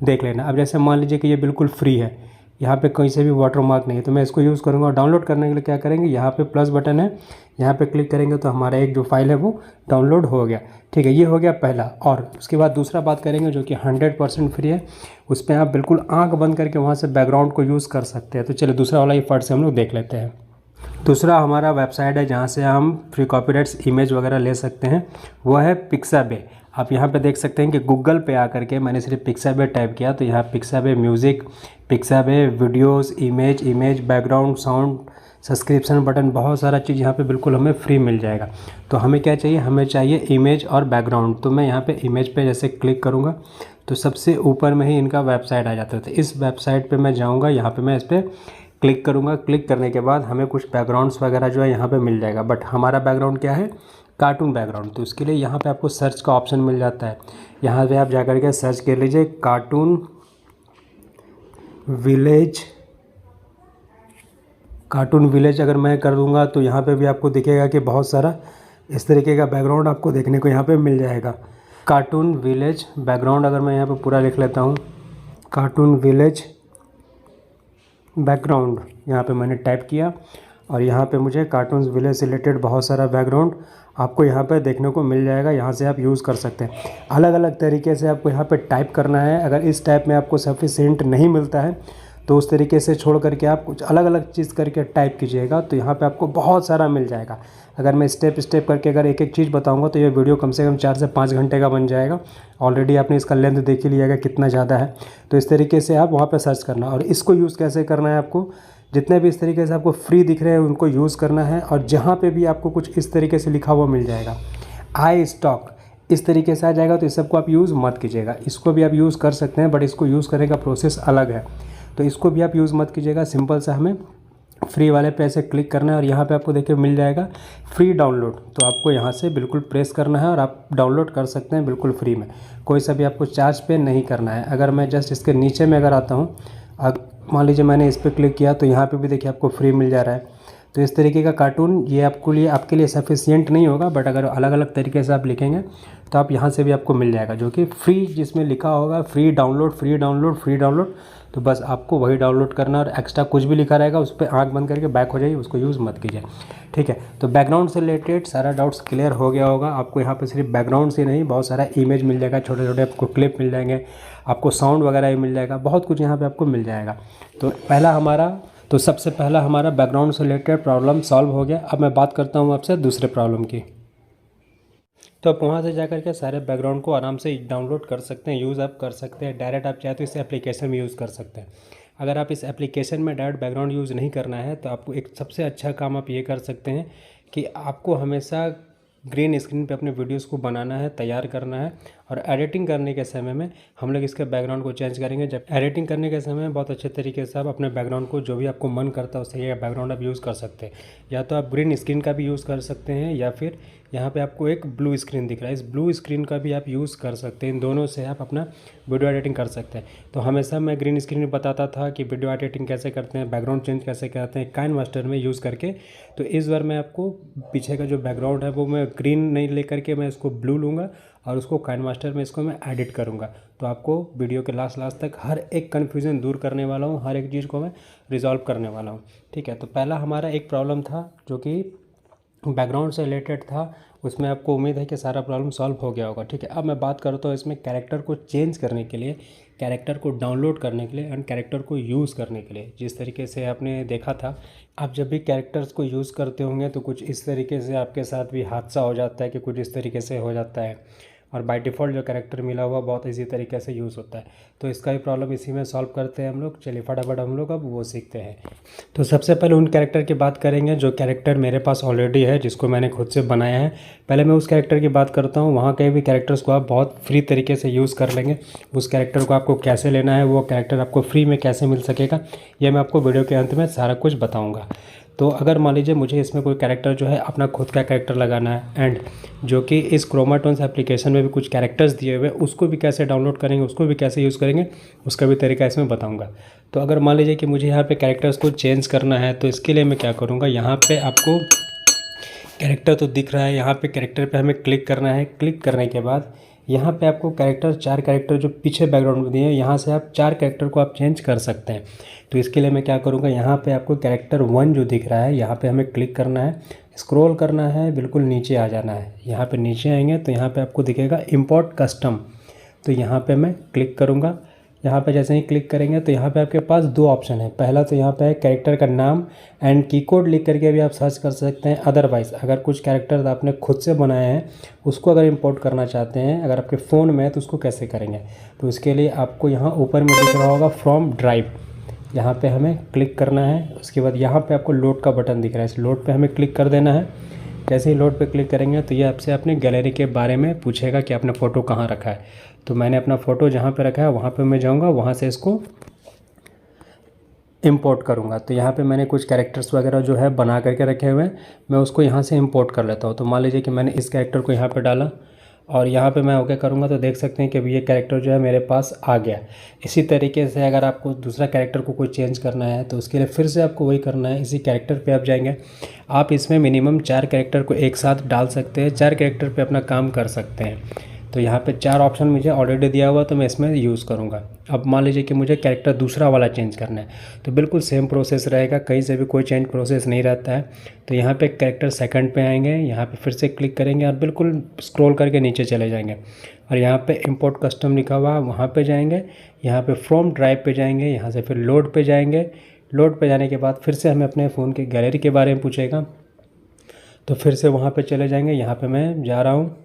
देख लेना। अब जैसे मान लीजिए कि ये बिल्कुल फ्री है, यहाँ पे कहीं से भी वाटर मार्क नहीं है, तो मैं इसको यूज़ करूँगा। डाउनलोड करने के लिए क्या करेंगे, यहाँ पे प्लस बटन है, यहाँ पे क्लिक करेंगे तो हमारा एक जो फाइल है वो डाउनलोड हो गया। ठीक है, ये हो गया पहला। और उसके बाद दूसरा बात करेंगे जो कि 100% फ्री है, उस पर आप बिल्कुल आँख बंद करके वहाँ से बैकग्राउंड को यूज़ कर सकते हैं। तो चलिए दूसरा वाला ये फट से हम लोग देख लेते हैं। दूसरा हमारा वेबसाइट है जहाँ से हम फ्री कॉपीराइट्स इमेज वगैरह ले सकते हैं, वो है पिक्साबे। आप यहाँ पे देख सकते हैं कि गूगल पे आकर के मैंने सिर्फ पिक्साबे टाइप किया तो यहाँ Pixabay music, Pixabay videos, image, background, sound, subscription button, बहुत सारा चीज़ यहाँ पे बिल्कुल हमें फ्री मिल जाएगा। तो हमें क्या चाहिए, हमें चाहिए इमेज और बैकग्राउंड। तो मैं यहाँ पे इमेज पे जैसे क्लिक करूँगा तो सबसे ऊपर में ही इनका वेबसाइट आ जाता है। तो इस वेबसाइट पे मैं जाऊँगा, यहाँ पे मैं इस पर क्लिक करूँगा। क्लिक करने के बाद हमें कुछ बैकग्राउंड्स वगैरह जो है यहाँ पे मिल जाएगा, बट हमारा बैकग्राउंड क्या है, कार्टून बैकग्राउंड। तो उसके लिए यहाँ पे आपको सर्च का ऑप्शन मिल जाता है। यहाँ पे आप जाकर के सर्च कर लीजिए कार्टून विलेज। अगर मैं कर दूँगा तो यहाँ पे भी आपको दिखेगा कि बहुत सारा इस तरीके का बैकग्राउंड आपको देखने को यहाँ पे मिल जाएगा। कार्टून विलेज बैकग्राउंड अगर मैं यहाँ पे पूरा लिख लेता हूँ, कार्टून विलेज बैकग्राउंड, यहाँ पे मैंने टाइप किया और यहाँ पे मुझे कार्टून विलेज से रिलेटेड बहुत सारा बैकग्राउंड आपको यहाँ पे देखने को मिल जाएगा। यहाँ से आप यूज़ कर सकते हैं। अलग अलग तरीके से आपको यहाँ पे टाइप करना है। अगर इस टाइप में आपको सफिशिएंट नहीं मिलता है तो उस तरीके से छोड़ करके आप कुछ अलग अलग चीज़ करके टाइप कीजिएगा, तो यहाँ पे आपको बहुत सारा मिल जाएगा। अगर मैं स्टेप करके अगर एक एक चीज़ बताऊँगा तो ये वीडियो कम से कम 4 से 5 घंटे का बन जाएगा। ऑलरेडी आपने इसका लेंथ देख ही लिया है कितना ज़्यादा है। तो इस तरीके से आप वहाँ पर सर्च करना, और इसको यूज़ कैसे करना है, आपको जितने भी इस तरीके से आपको फ्री दिख रहे हैं उनको यूज़ करना है। और जहाँ पे भी आपको कुछ इस तरीके से लिखा हुआ मिल जाएगा, आई स्टॉक, इस तरीके से आ जाएगा, तो इस सबको आप यूज़ मत कीजिएगा। इसको भी आप यूज़ कर सकते हैं बट इसको यूज़ करने का प्रोसेस अलग है, तो इसको भी आप यूज़ मत कीजिएगा। सिंपल से हमें फ्री वाले पे ऐसे क्लिक करना है और यहाँ पे आपको देखिए मिल जाएगा फ्री डाउनलोड। तो आपको यहाँ से बिल्कुल प्रेस करना है और आप डाउनलोड कर सकते हैं बिल्कुल फ्री में, कोई सा भी आपको चार्ज पे नहीं करना है। अगर मैं जस्ट इसके नीचे में अगर आता हूँ, मान लीजिए मैंने इस पर क्लिक किया तो यहाँ पे भी देखिए आपको फ्री मिल जा रहा है। तो इस तरीके का कार्टून ये आपके लिए सफिशिएंट नहीं होगा, बट अगर अलग अलग तरीके से आप लिखेंगे तो आप यहाँ से भी आपको मिल जाएगा, जो कि फ्री, जिसमें लिखा होगा फ्री डाउनलोड। तो बस आपको वही डाउनलोड करना, और एक्स्ट्रा कुछ भी लिखा रहेगा उस पर आँख बंद करके बैक हो जाइए, उसको यूज़ मत कीजिए। ठीक है, तो बैकग्राउंड से रिलेटेड सारा डाउट्स क्लियर हो गया होगा। आपको यहाँ पे सिर्फ बैकग्राउंड से नहीं, बहुत सारा इमेज मिल जाएगा, छोटे छोटे आपको क्लिप मिल जाएंगे, आपको साउंड वगैरह भी मिल जाएगा, बहुत कुछ यहाँ पे आपको मिल जाएगा। तो सबसे पहला हमारा बैकग्राउंड से रिलेटेड प्रॉब्लम सॉल्व हो गया। अब मैं बात करता हूँ आपसे दूसरे प्रॉब्लम की। तो आप वहाँ से जाकर के सारे बैकग्राउंड को आराम से डाउनलोड कर सकते हैं, यूज़ आप कर सकते हैं। डायरेक्ट आप चाहे तो इस एप्लीकेशन में यूज़ कर सकते हैं। अगर आप इस एप्लीकेशन में डायरेक्ट बैकग्राउंड यूज़ नहीं करना है तो आपको एक सबसे अच्छा काम आप ये कर सकते हैं कि आपको हमेशा ग्रीन स्क्रीन पे अपने वीडियोस को बनाना है, तैयार करना है, और एडिटिंग करने के समय में हम लोग इसके बैकग्राउंड को चेंज करेंगे। जब एडिटिंग करने के समय बहुत अच्छे तरीके से आप अपने बैकग्राउंड को, जो भी आपको मन करता है उससे ये बैकग्राउंड आप यूज़ कर सकते हैं। या तो आप ग्रीन स्क्रीन का भी यूज़ कर सकते हैं, या फिर यहाँ पे आपको एक ब्लू स्क्रीन दिख रहा है, इस ब्लू स्क्रीन का भी आप यूज़ कर सकते हैं। इन दोनों से आप अपना वीडियो एडिटिंग कर सकते हैं। तो हमेशा मैं ग्रीन स्क्रीन में बताता था कि वीडियो एडिटिंग कैसे करते हैं, बैकग्राउंड चेंज कैसे करते हैं काइनमास्टर में यूज़ करके। तो इस बार मैं आपको पीछे का जो बैकग्राउंड है वो मैं ग्रीन नहीं लेकर के मैं इसको ब्लू लूँगा और उसको काइनमास्टर में इसको मैं एडिट करूँगा। तो आपको वीडियो के लास्ट तक हर एक कन्फ्यूज़न दूर करने वाला हूँ, हर एक चीज़ को मैं रिजॉल्व करने वाला हूँ। ठीक है, तो पहला हमारा एक प्रॉब्लम था जो कि बैकग्राउंड से रिलेटेड था, उसमें आपको उम्मीद है कि सारा प्रॉब्लम सॉल्व हो गया होगा। ठीक है, अब मैं बात करता हूँ इसमें कैरेक्टर को चेंज करने के लिए, कैरेक्टर को डाउनलोड करने के लिए एंड कैरेक्टर को यूज़ करने के लिए। जिस तरीके से आपने देखा था, आप जब भी कैरेक्टर्स को यूज़ करते होंगे तो कुछ इस तरीके से आपके साथ भी हादसा हो जाता है कि कुछ इस तरीके से हो जाता है, और बाय डिफ़ॉल्ट जो कैरेक्टर मिला हुआ बहुत इजी तरीके से यूज़ होता है। तो इसका भी प्रॉब्लम इसी में सॉल्व करते हैं हम लोग। चलिए फटाफट हम लोग अब वो सीखते हैं। तो सबसे पहले उन कैरेक्टर की बात करेंगे जो कैरेक्टर मेरे पास ऑलरेडी है, जिसको मैंने खुद से बनाया है। पहले मैं उस कैरेक्टर की बात करता हूँ। वहाँ के भी कैरेक्टर्स को आप बहुत फ्री तरीके से यूज़ कर लेंगे। उस कैरेक्टर को आपको कैसे लेना है, वो कैरेक्टर आपको फ्री में कैसे मिल सकेगा, ये मैं आपको वीडियो के अंत में सारा कुछ बताऊँगा। तो अगर मान लीजिए मुझे इसमें कोई कैरेक्टर जो है अपना खुद का कैरेक्टर लगाना है, एंड जो कि इस क्रोमाटोन्स एप्लीकेशन में भी कुछ कैरेक्टर्स दिए हुए हैं, उसको भी कैसे डाउनलोड करेंगे, उसको भी कैसे यूज़ करेंगे, उसका भी तरीका इसमें बताऊंगा। तो अगर मान लीजिए कि मुझे यहाँ पे कैरेक्टर्स को चेंज करना है, तो इसके लिए मैं क्या करूँगा, यहाँ पे आपको कैरेक्टर तो दिख रहा है। यहाँ पे कैरेक्टर पे हमें क्लिक करना है। क्लिक करने के बाद यहाँ पे आपको कैरेक्टर 4 कैरेक्टर जो पीछे बैकग्राउंड में दिए हैं, यहाँ से आप 4 कैरेक्टर को आप चेंज कर सकते हैं। तो इसके लिए मैं क्या करूँगा, यहाँ पे आपको कैरेक्टर 1 जो दिख रहा है, यहाँ पे हमें क्लिक करना है, स्क्रॉल करना है, बिल्कुल नीचे आ जाना है। यहाँ पे नीचे आएंगे तो यहाँ पे आपको दिखेगा इंपोर्ट कस्टम। तो यहाँ पे मैं क्लिक करूँगा। यहाँ पे जैसे ही क्लिक करेंगे तो यहाँ पे आपके पास 2 ऑप्शन है। पहला तो यहाँ पे है कैरेक्टर का नाम एंड की कोड लिख करके भी आप सर्च कर सकते हैं। अदरवाइज़ अगर कुछ कैरेक्टर आपने खुद से बनाए हैं उसको अगर इंपोर्ट करना चाहते हैं, अगर आपके फ़ोन में है तो उसको कैसे करेंगे, तो उसके लिए आपको यहाँ ऊपर में दिख रहा होगा फ्रॉम ड्राइव, यहाँ पे हमें क्लिक करना है। उसके बाद यहाँ पे आपको लोड का बटन दिख रहा है, इस लोड पे हमें क्लिक कर देना है। जैसे ही लोड पे क्लिक करेंगे तो ये आपसे अपनी गैलरी के बारे में पूछेगा कि आपने फ़ोटो कहाँ रखा है। तो मैंने अपना फ़ोटो जहाँ पे रखा है वहाँ पे मैं जाऊँगा, वहाँ से इसको इंपोर्ट करूँगा। तो यहाँ पे मैंने कुछ कैरेक्टर्स वगैरह जो है बना करके रखे हुए हैं, मैं उसको यहाँ से इंपोर्ट कर लेता हूँ। तो मान लीजिए कि मैंने इस कैरेक्टर को यहाँ पे डाला और यहाँ पे मैं ओके करूँगा तो देख सकते हैं कि अभी ये कैरेक्टर जो है मेरे पास आ गया। इसी तरीके से अगर आपको दूसरा कैरेक्टर को कोई चेंज करना है तो उसके लिए फिर से आपको वही करना है। इसी कैरेक्टर पे आप जाएंगे, आप इसमें मिनिमम 4 कैरेक्टर को एक साथ डाल सकते हैं, 4 कैरेक्टर पे अपना काम कर सकते हैं। तो यहाँ पे 4 ऑप्शन मुझे ऑलरेडी दिया हुआ तो मैं इसमें यूज़ करूँगा। अब मान लीजिए कि मुझे कैरेक्टर दूसरा वाला चेंज करना है तो बिल्कुल सेम प्रोसेस रहेगा, कहीं से भी कोई चेंज प्रोसेस नहीं रहता है। तो यहाँ पे कैरेक्टर सेकंड पे आएंगे, यहाँ पे फिर से क्लिक करेंगे और बिल्कुल स्क्रॉल करके नीचे चले जाएंगे और यहाँ पे इंपोर्ट कस्टम लिखा हुआ वहाँ पे जाएंगे, यहाँ पे फ्रॉम ड्राइव पे जाएंगे, यहाँ से फिर लोड पे जाएंगे। लोड पे जाने के बाद फिर से हमें अपने फ़ोन की गैलरी के बारे में पूछेगा, तो फिर से वहाँ पे चले जाएंगे। यहाँ पे मैं जा रहा हूँ,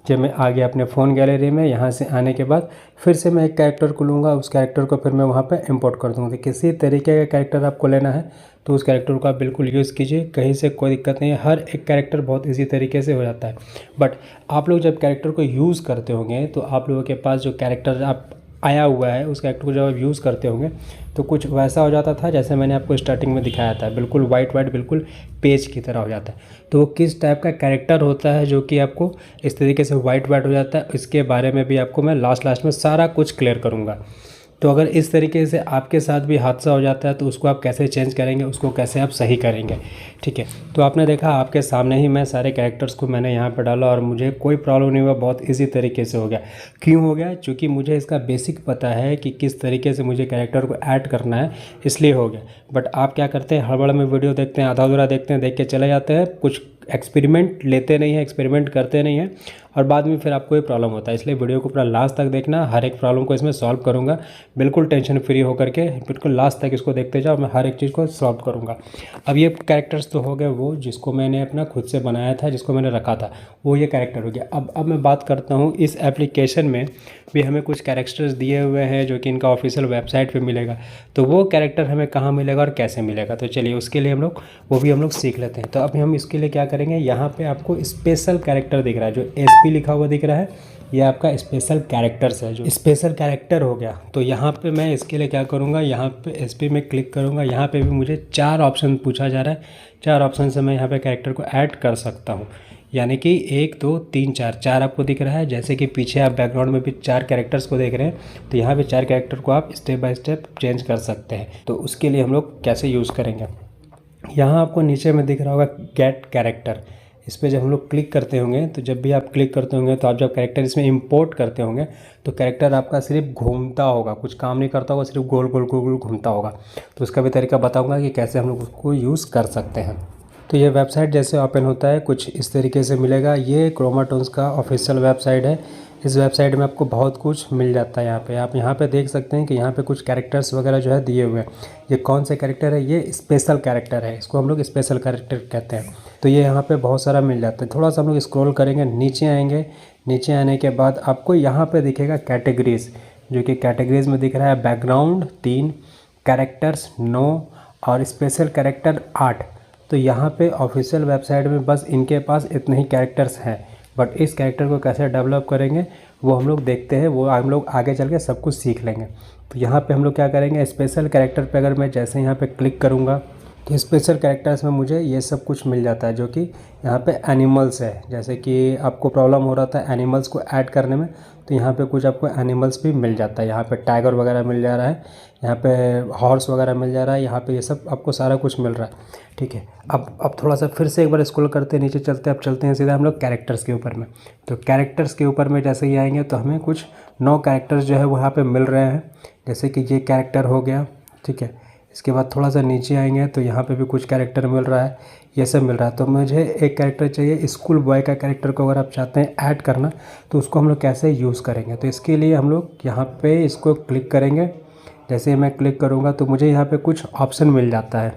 जब मैं आ गया अपने फ़ोन गैलरी में, यहाँ से आने के बाद फिर से मैं एक कैरेक्टर को लूँगा, उस कैरेक्टर को फिर मैं वहाँ पे इंपोर्ट कर दूँगा। तो किसी तरीके का कैरेक्टर आपको लेना है तो उस कैरेक्टर को आप बिल्कुल यूज़ कीजिए, कहीं से कोई दिक्कत नहीं है। हर एक कैरेक्टर बहुत इजी तरीके से हो जाता है। बट आप लोग जब कैरेक्टर को यूज़ करते होंगे तो आप लोगों के पास जो कैरेक्टर आप आया हुआ है उस कैरेक्टर को जब आप यूज़ करते होंगे तो कुछ वैसा हो जाता था जैसे मैंने आपको स्टार्टिंग में दिखाया था, बिल्कुल वाइट बिल्कुल पेज की तरह हो जाता है। तो वो किस टाइप का कैरेक्टर होता है जो कि आपको इस तरीके से वाइट हो जाता है, इसके बारे में भी आपको मैं लास्ट में सारा कुछ क्लियर करूँगा। तो अगर इस तरीके से आपके साथ भी हादसा हो जाता है तो उसको आप कैसे चेंज करेंगे, उसको कैसे आप सही करेंगे, ठीक है। तो आपने देखा आपके सामने ही मैं सारे कैरेक्टर्स को मैंने यहाँ पर डाला और मुझे कोई प्रॉब्लम नहीं हुआ, बहुत इजी तरीके से हो गया। क्यों हो गया? क्योंकि मुझे इसका बेसिक पता है कि किस तरीके से मुझे कैरेक्टर को ऐड करना है, इसलिए हो गया। बट आप क्या करते हैं, हड़बड़ में वीडियो देखते हैं, आधा अधूरा देखते हैं, देख के चले जाते हैं, कुछ एक्सपेरिमेंट लेते नहीं हैं, एक्सपेरिमेंट करते नहीं हैं और बाद में फिर आपको ये प्रॉब्लम होता है। इसलिए वीडियो को पूरा लास्ट तक देखना, हर एक प्रॉब्लम को इसमें सॉल्व करूँगा, बिल्कुल टेंशन फ्री होकर के बिल्कुल लास्ट तक इसको देखते जाओ, मैं हर एक चीज़ को सॉल्व करूँगा। अब ये कैरेक्टर्स तो हो गए वो जिसको मैंने अपना खुद से बनाया था, जिसको मैंने रखा था, वो ये कैरेक्टर हो गया। अब मैं बात करता हूँ, इस एप्लीकेशन में भी हमें कुछ कैरेक्टर्स दिए हुए हैं जो कि इनका ऑफिशियल वेबसाइट पर मिलेगा। तो वो कैरेक्टर हमें कहाँ मिलेगा और कैसे मिलेगा, तो चलिए उसके लिए वो भी हम लोग सीख लेते हैं। तो अभी हम इसके लिए क्या करेंगे, यहाँ पे आपको स्पेशल कैरेक्टर दिख रहा है, जो SP लिखा हुआ दिख रहा है, ये आपका स्पेशल कैरेक्टर्स है, जो स्पेशल कैरेक्टर हो गया। तो यहाँ पे मैं इसके लिए क्या करूँगा, यहाँ पे SP में क्लिक करूँगा। यहाँ पे भी मुझे 4 ऑप्शन पूछा जा रहा है, 4 ऑप्शन से मैं यहाँ पे कैरेक्टर को ऐड कर सकता हूँ। यानी कि 1 2 3 4 आपको दिख रहा है। जैसे कि पीछे आप बैकग्राउंड में भी 4 कैरेक्टर्स को देख रहे हैं, तो यहाँ पे 4 कैरेक्टर को आप स्टेप बाय स्टेप चेंज कर सकते हैं। तो उसके लिए हम लोग कैसे यूज़ करेंगे, यहाँ आपको नीचे में दिख रहा होगा गेट कैरेक्टर, इस पर जब हम लोग क्लिक करते होंगे, तो जब भी आप क्लिक करते होंगे तो आप जब कैरेक्टर इसमें इंपोर्ट करते होंगे तो कैरेक्टर आपका सिर्फ घूमता होगा, कुछ काम नहीं करता होगा, सिर्फ गोल गोल घूमता होगा। तो उसका भी तरीका बताऊंगा कि कैसे हम लोग उसको यूज़ कर सकते हैं। तो ये वेबसाइट जैसे ओपन होता है कुछ इस तरीके से मिलेगा। ये क्रोमाटोन्स का ऑफिशियल वेबसाइट है। इस वेबसाइट में आपको बहुत कुछ मिल जाता है। आप यहाँ पे देख सकते हैं कि यहाँ पे कुछ कैरेक्टर्स वगैरह जो है दिए हुए हैं। ये कौन से कैरेक्टर है, ये स्पेशल कैरेक्टर है, इसको हम लोग स्पेशल कैरेक्टर कहते हैं। तो ये यहाँ पे बहुत सारा मिल जाता है। थोड़ा सा हम लोग स्क्रॉल करेंगे, नीचे आएंगे, नीचे आने के बाद आपको यहाँ पे दिखेगा कैटेगरीज, जो कि कैटेगरीज में दिख रहा है बैकग्राउंड 3, कैरेक्टर्स 9 और स्पेशल कैरेक्टर 8। तो यहाँ पे ऑफिशियल वेबसाइट में बस इनके पास इतने ही कैरेक्टर्स हैं। बट इस कैरेक्टर को कैसे डेवलप करेंगे वो हम लोग देखते हैं, वो हम लोग आगे चल के सब कुछ सीख लेंगे। तो यहाँ पे हम लोग क्या करेंगे, स्पेशल कैरेक्टर पे अगर मैं जैसे यहाँ पे क्लिक करूँगा तो स्पेशल कैरेक्टर्स में मुझे ये सब कुछ मिल जाता है, जो कि यहाँ पे एनिमल्स है। जैसे कि आपको प्रॉब्लम हो रहा था एनिमल्स को ऐड करने में, तो यहाँ पे कुछ आपको एनिमल्स भी मिल जाता है। यहाँ पे टाइगर वगैरह मिल जा रहा है, यहाँ पे हॉर्स वगैरह मिल जा रहा है, यहाँ पे ये सब आपको सारा कुछ मिल रहा है। ठीक है, अब थोड़ा सा फिर से एक बार स्क्रॉल करते हैं नीचे, चलते हैं। अब चलते हैं सीधा हम लोग कैरेक्टर्स के ऊपर में। तो कैरेक्टर्स के ऊपर में जैसे ही आएंगे तो हमें कुछ 9 कैरेक्टर्स जो है वहाँ पे मिल रहे हैं। जैसे कि ये कैरेक्टर हो गया, ठीक है। इसके बाद थोड़ा सा नीचे आएंगे तो यहाँ पे भी कुछ कैरेक्टर मिल रहा है, ये सब मिल रहा है। तो मुझे एक कैरेक्टर चाहिए स्कूल बॉय का कैरेक्टर को अगर आप चाहते हैं ऐड करना, तो उसको हम लोग कैसे यूज़ करेंगे। तो इसके लिए हम लोग यहाँ पे इसको क्लिक करेंगे। जैसे ही मैं क्लिक करूँगा तो मुझे यहाँ पे कुछ ऑप्शन मिल जाता है।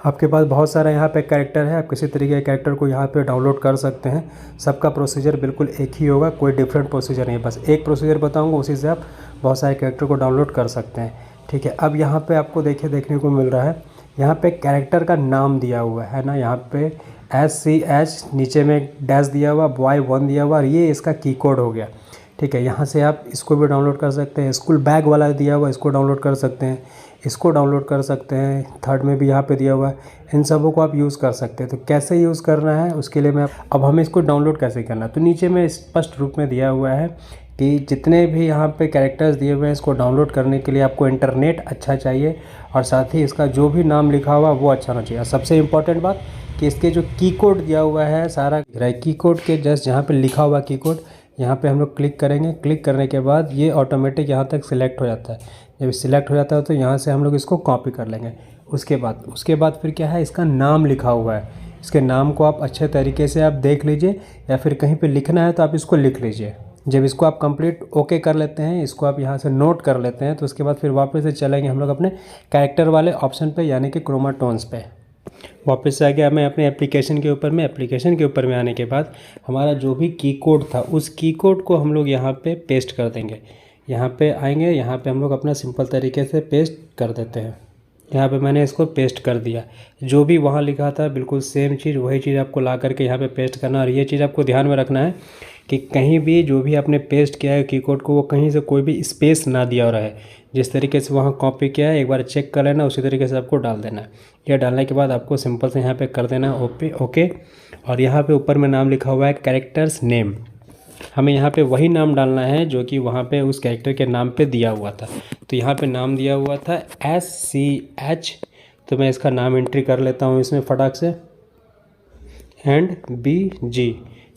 आपके पास बहुत सारा यहाँ पे कैरेक्टर है, आप किसी तरीके के कैरेक्टर को यहाँ पे डाउनलोड कर सकते हैं। सबका प्रोसीजर बिल्कुल एक ही होगा, कोई डिफरेंट प्रोसीजर नहीं, बस एक प्रोसीजर बताऊँगा, उसी से आप बहुत सारे कैरेक्टर को डाउनलोड कर सकते हैं। ठीक है, अब यहाँ पे आपको देखने को मिल रहा है, यहाँ पे कैरेक्टर का नाम दिया हुआ है ना, यहाँ पे SCH नीचे में एक डैश दिया हुआ, Y1 दिया हुआ, और ये इसका की कोड हो गया। ठीक है, यहाँ से आप इसको भी डाउनलोड कर सकते हैं। स्कूल बैग वाला दिया हुआ, इसको डाउनलोड कर सकते हैं, इसको डाउनलोड कर सकते हैं। थर्ड में भी यहाँ पे दिया हुआ है, इन सबों को आप यूज़ कर सकते हैं। तो कैसे यूज़ करना है उसके लिए मैं अब हमें इसको डाउनलोड कैसे करना है, तो नीचे में स्पष्ट रूप में दिया हुआ है कि जितने भी यहाँ पे कैरेक्टर्स दिए हुए हैं, इसको डाउनलोड करने के लिए आपको इंटरनेट अच्छा चाहिए, और साथ ही इसका जो भी नाम लिखा हुआ वो अच्छा होना चाहिए। सबसे इम्पॉर्टेंट बात कि इसके जो की कोड दिया हुआ है सारा की कोड के जस्ट जहाँ पे लिखा हुआ की कोड, यहाँ पे हम लोग क्लिक करेंगे। क्लिक करने के बाद ये ऑटोमेटिक यहाँ तक सिलेक्ट हो जाता है। जब सिलेक्ट हो जाता है तो यहाँ से हम लोग इसको कॉपी कर लेंगे। उसके बाद फिर क्या है, इसका नाम लिखा हुआ है, इसके नाम को आप अच्छे तरीके से आप देख लीजिए, या फिर कहीं पे लिखना है तो आप इसको लिख लीजिए। जब इसको आप कंप्लीट ओके कर लेते हैं, इसको आप यहाँ से नोट कर लेते हैं, तो उसके बाद फिर वापस से चलेंगे हम लोग अपने कैरेक्टर वाले ऑप्शन पे, यानी कि क्रोमाटोन्स पे। वापस से आ गया मैं अपने एप्लीकेशन के ऊपर में। एप्लीकेशन के ऊपर में आने के बाद हमारा जो भी की कोड था, उस की कोड को हम लोग यहाँ पे पेस्ट कर देंगे। यहाँ पे आएंगे, यहाँ पे हम लोग अपना सिंपल तरीके से पेस्ट कर देते हैं। यहाँ पे मैंने इसको पेस्ट कर दिया। जो भी वहाँ लिखा था बिल्कुल सेम चीज़, वही चीज़ आपको ला करके यहाँ पे पेस्ट करना। और ये चीज़ आपको ध्यान में रखना है कि कहीं भी जो भी आपने पेस्ट किया है कीकोड को, वो कहीं से कोई भी स्पेस ना दिया रहा है। जिस तरीके से वहाँ कॉपी किया है एक बार चेक कर लेना, उसी तरीके से आपको डाल देना है। यह डालने के बाद आपको सिंपल से यहाँ पे कर देना ओके। और यहाँ पे ऊपर में नाम लिखा हुआ है कैरेक्टर्स नेम, हमें यहाँ पे वही नाम डालना है जो कि वहाँ पे उस कैरेक्टर के नाम पे दिया हुआ था। तो यहाँ पे नाम दिया हुआ था SCH, तो मैं इसका नाम एंट्री कर लेता हूँ इसमें फटाक से, एंड BG।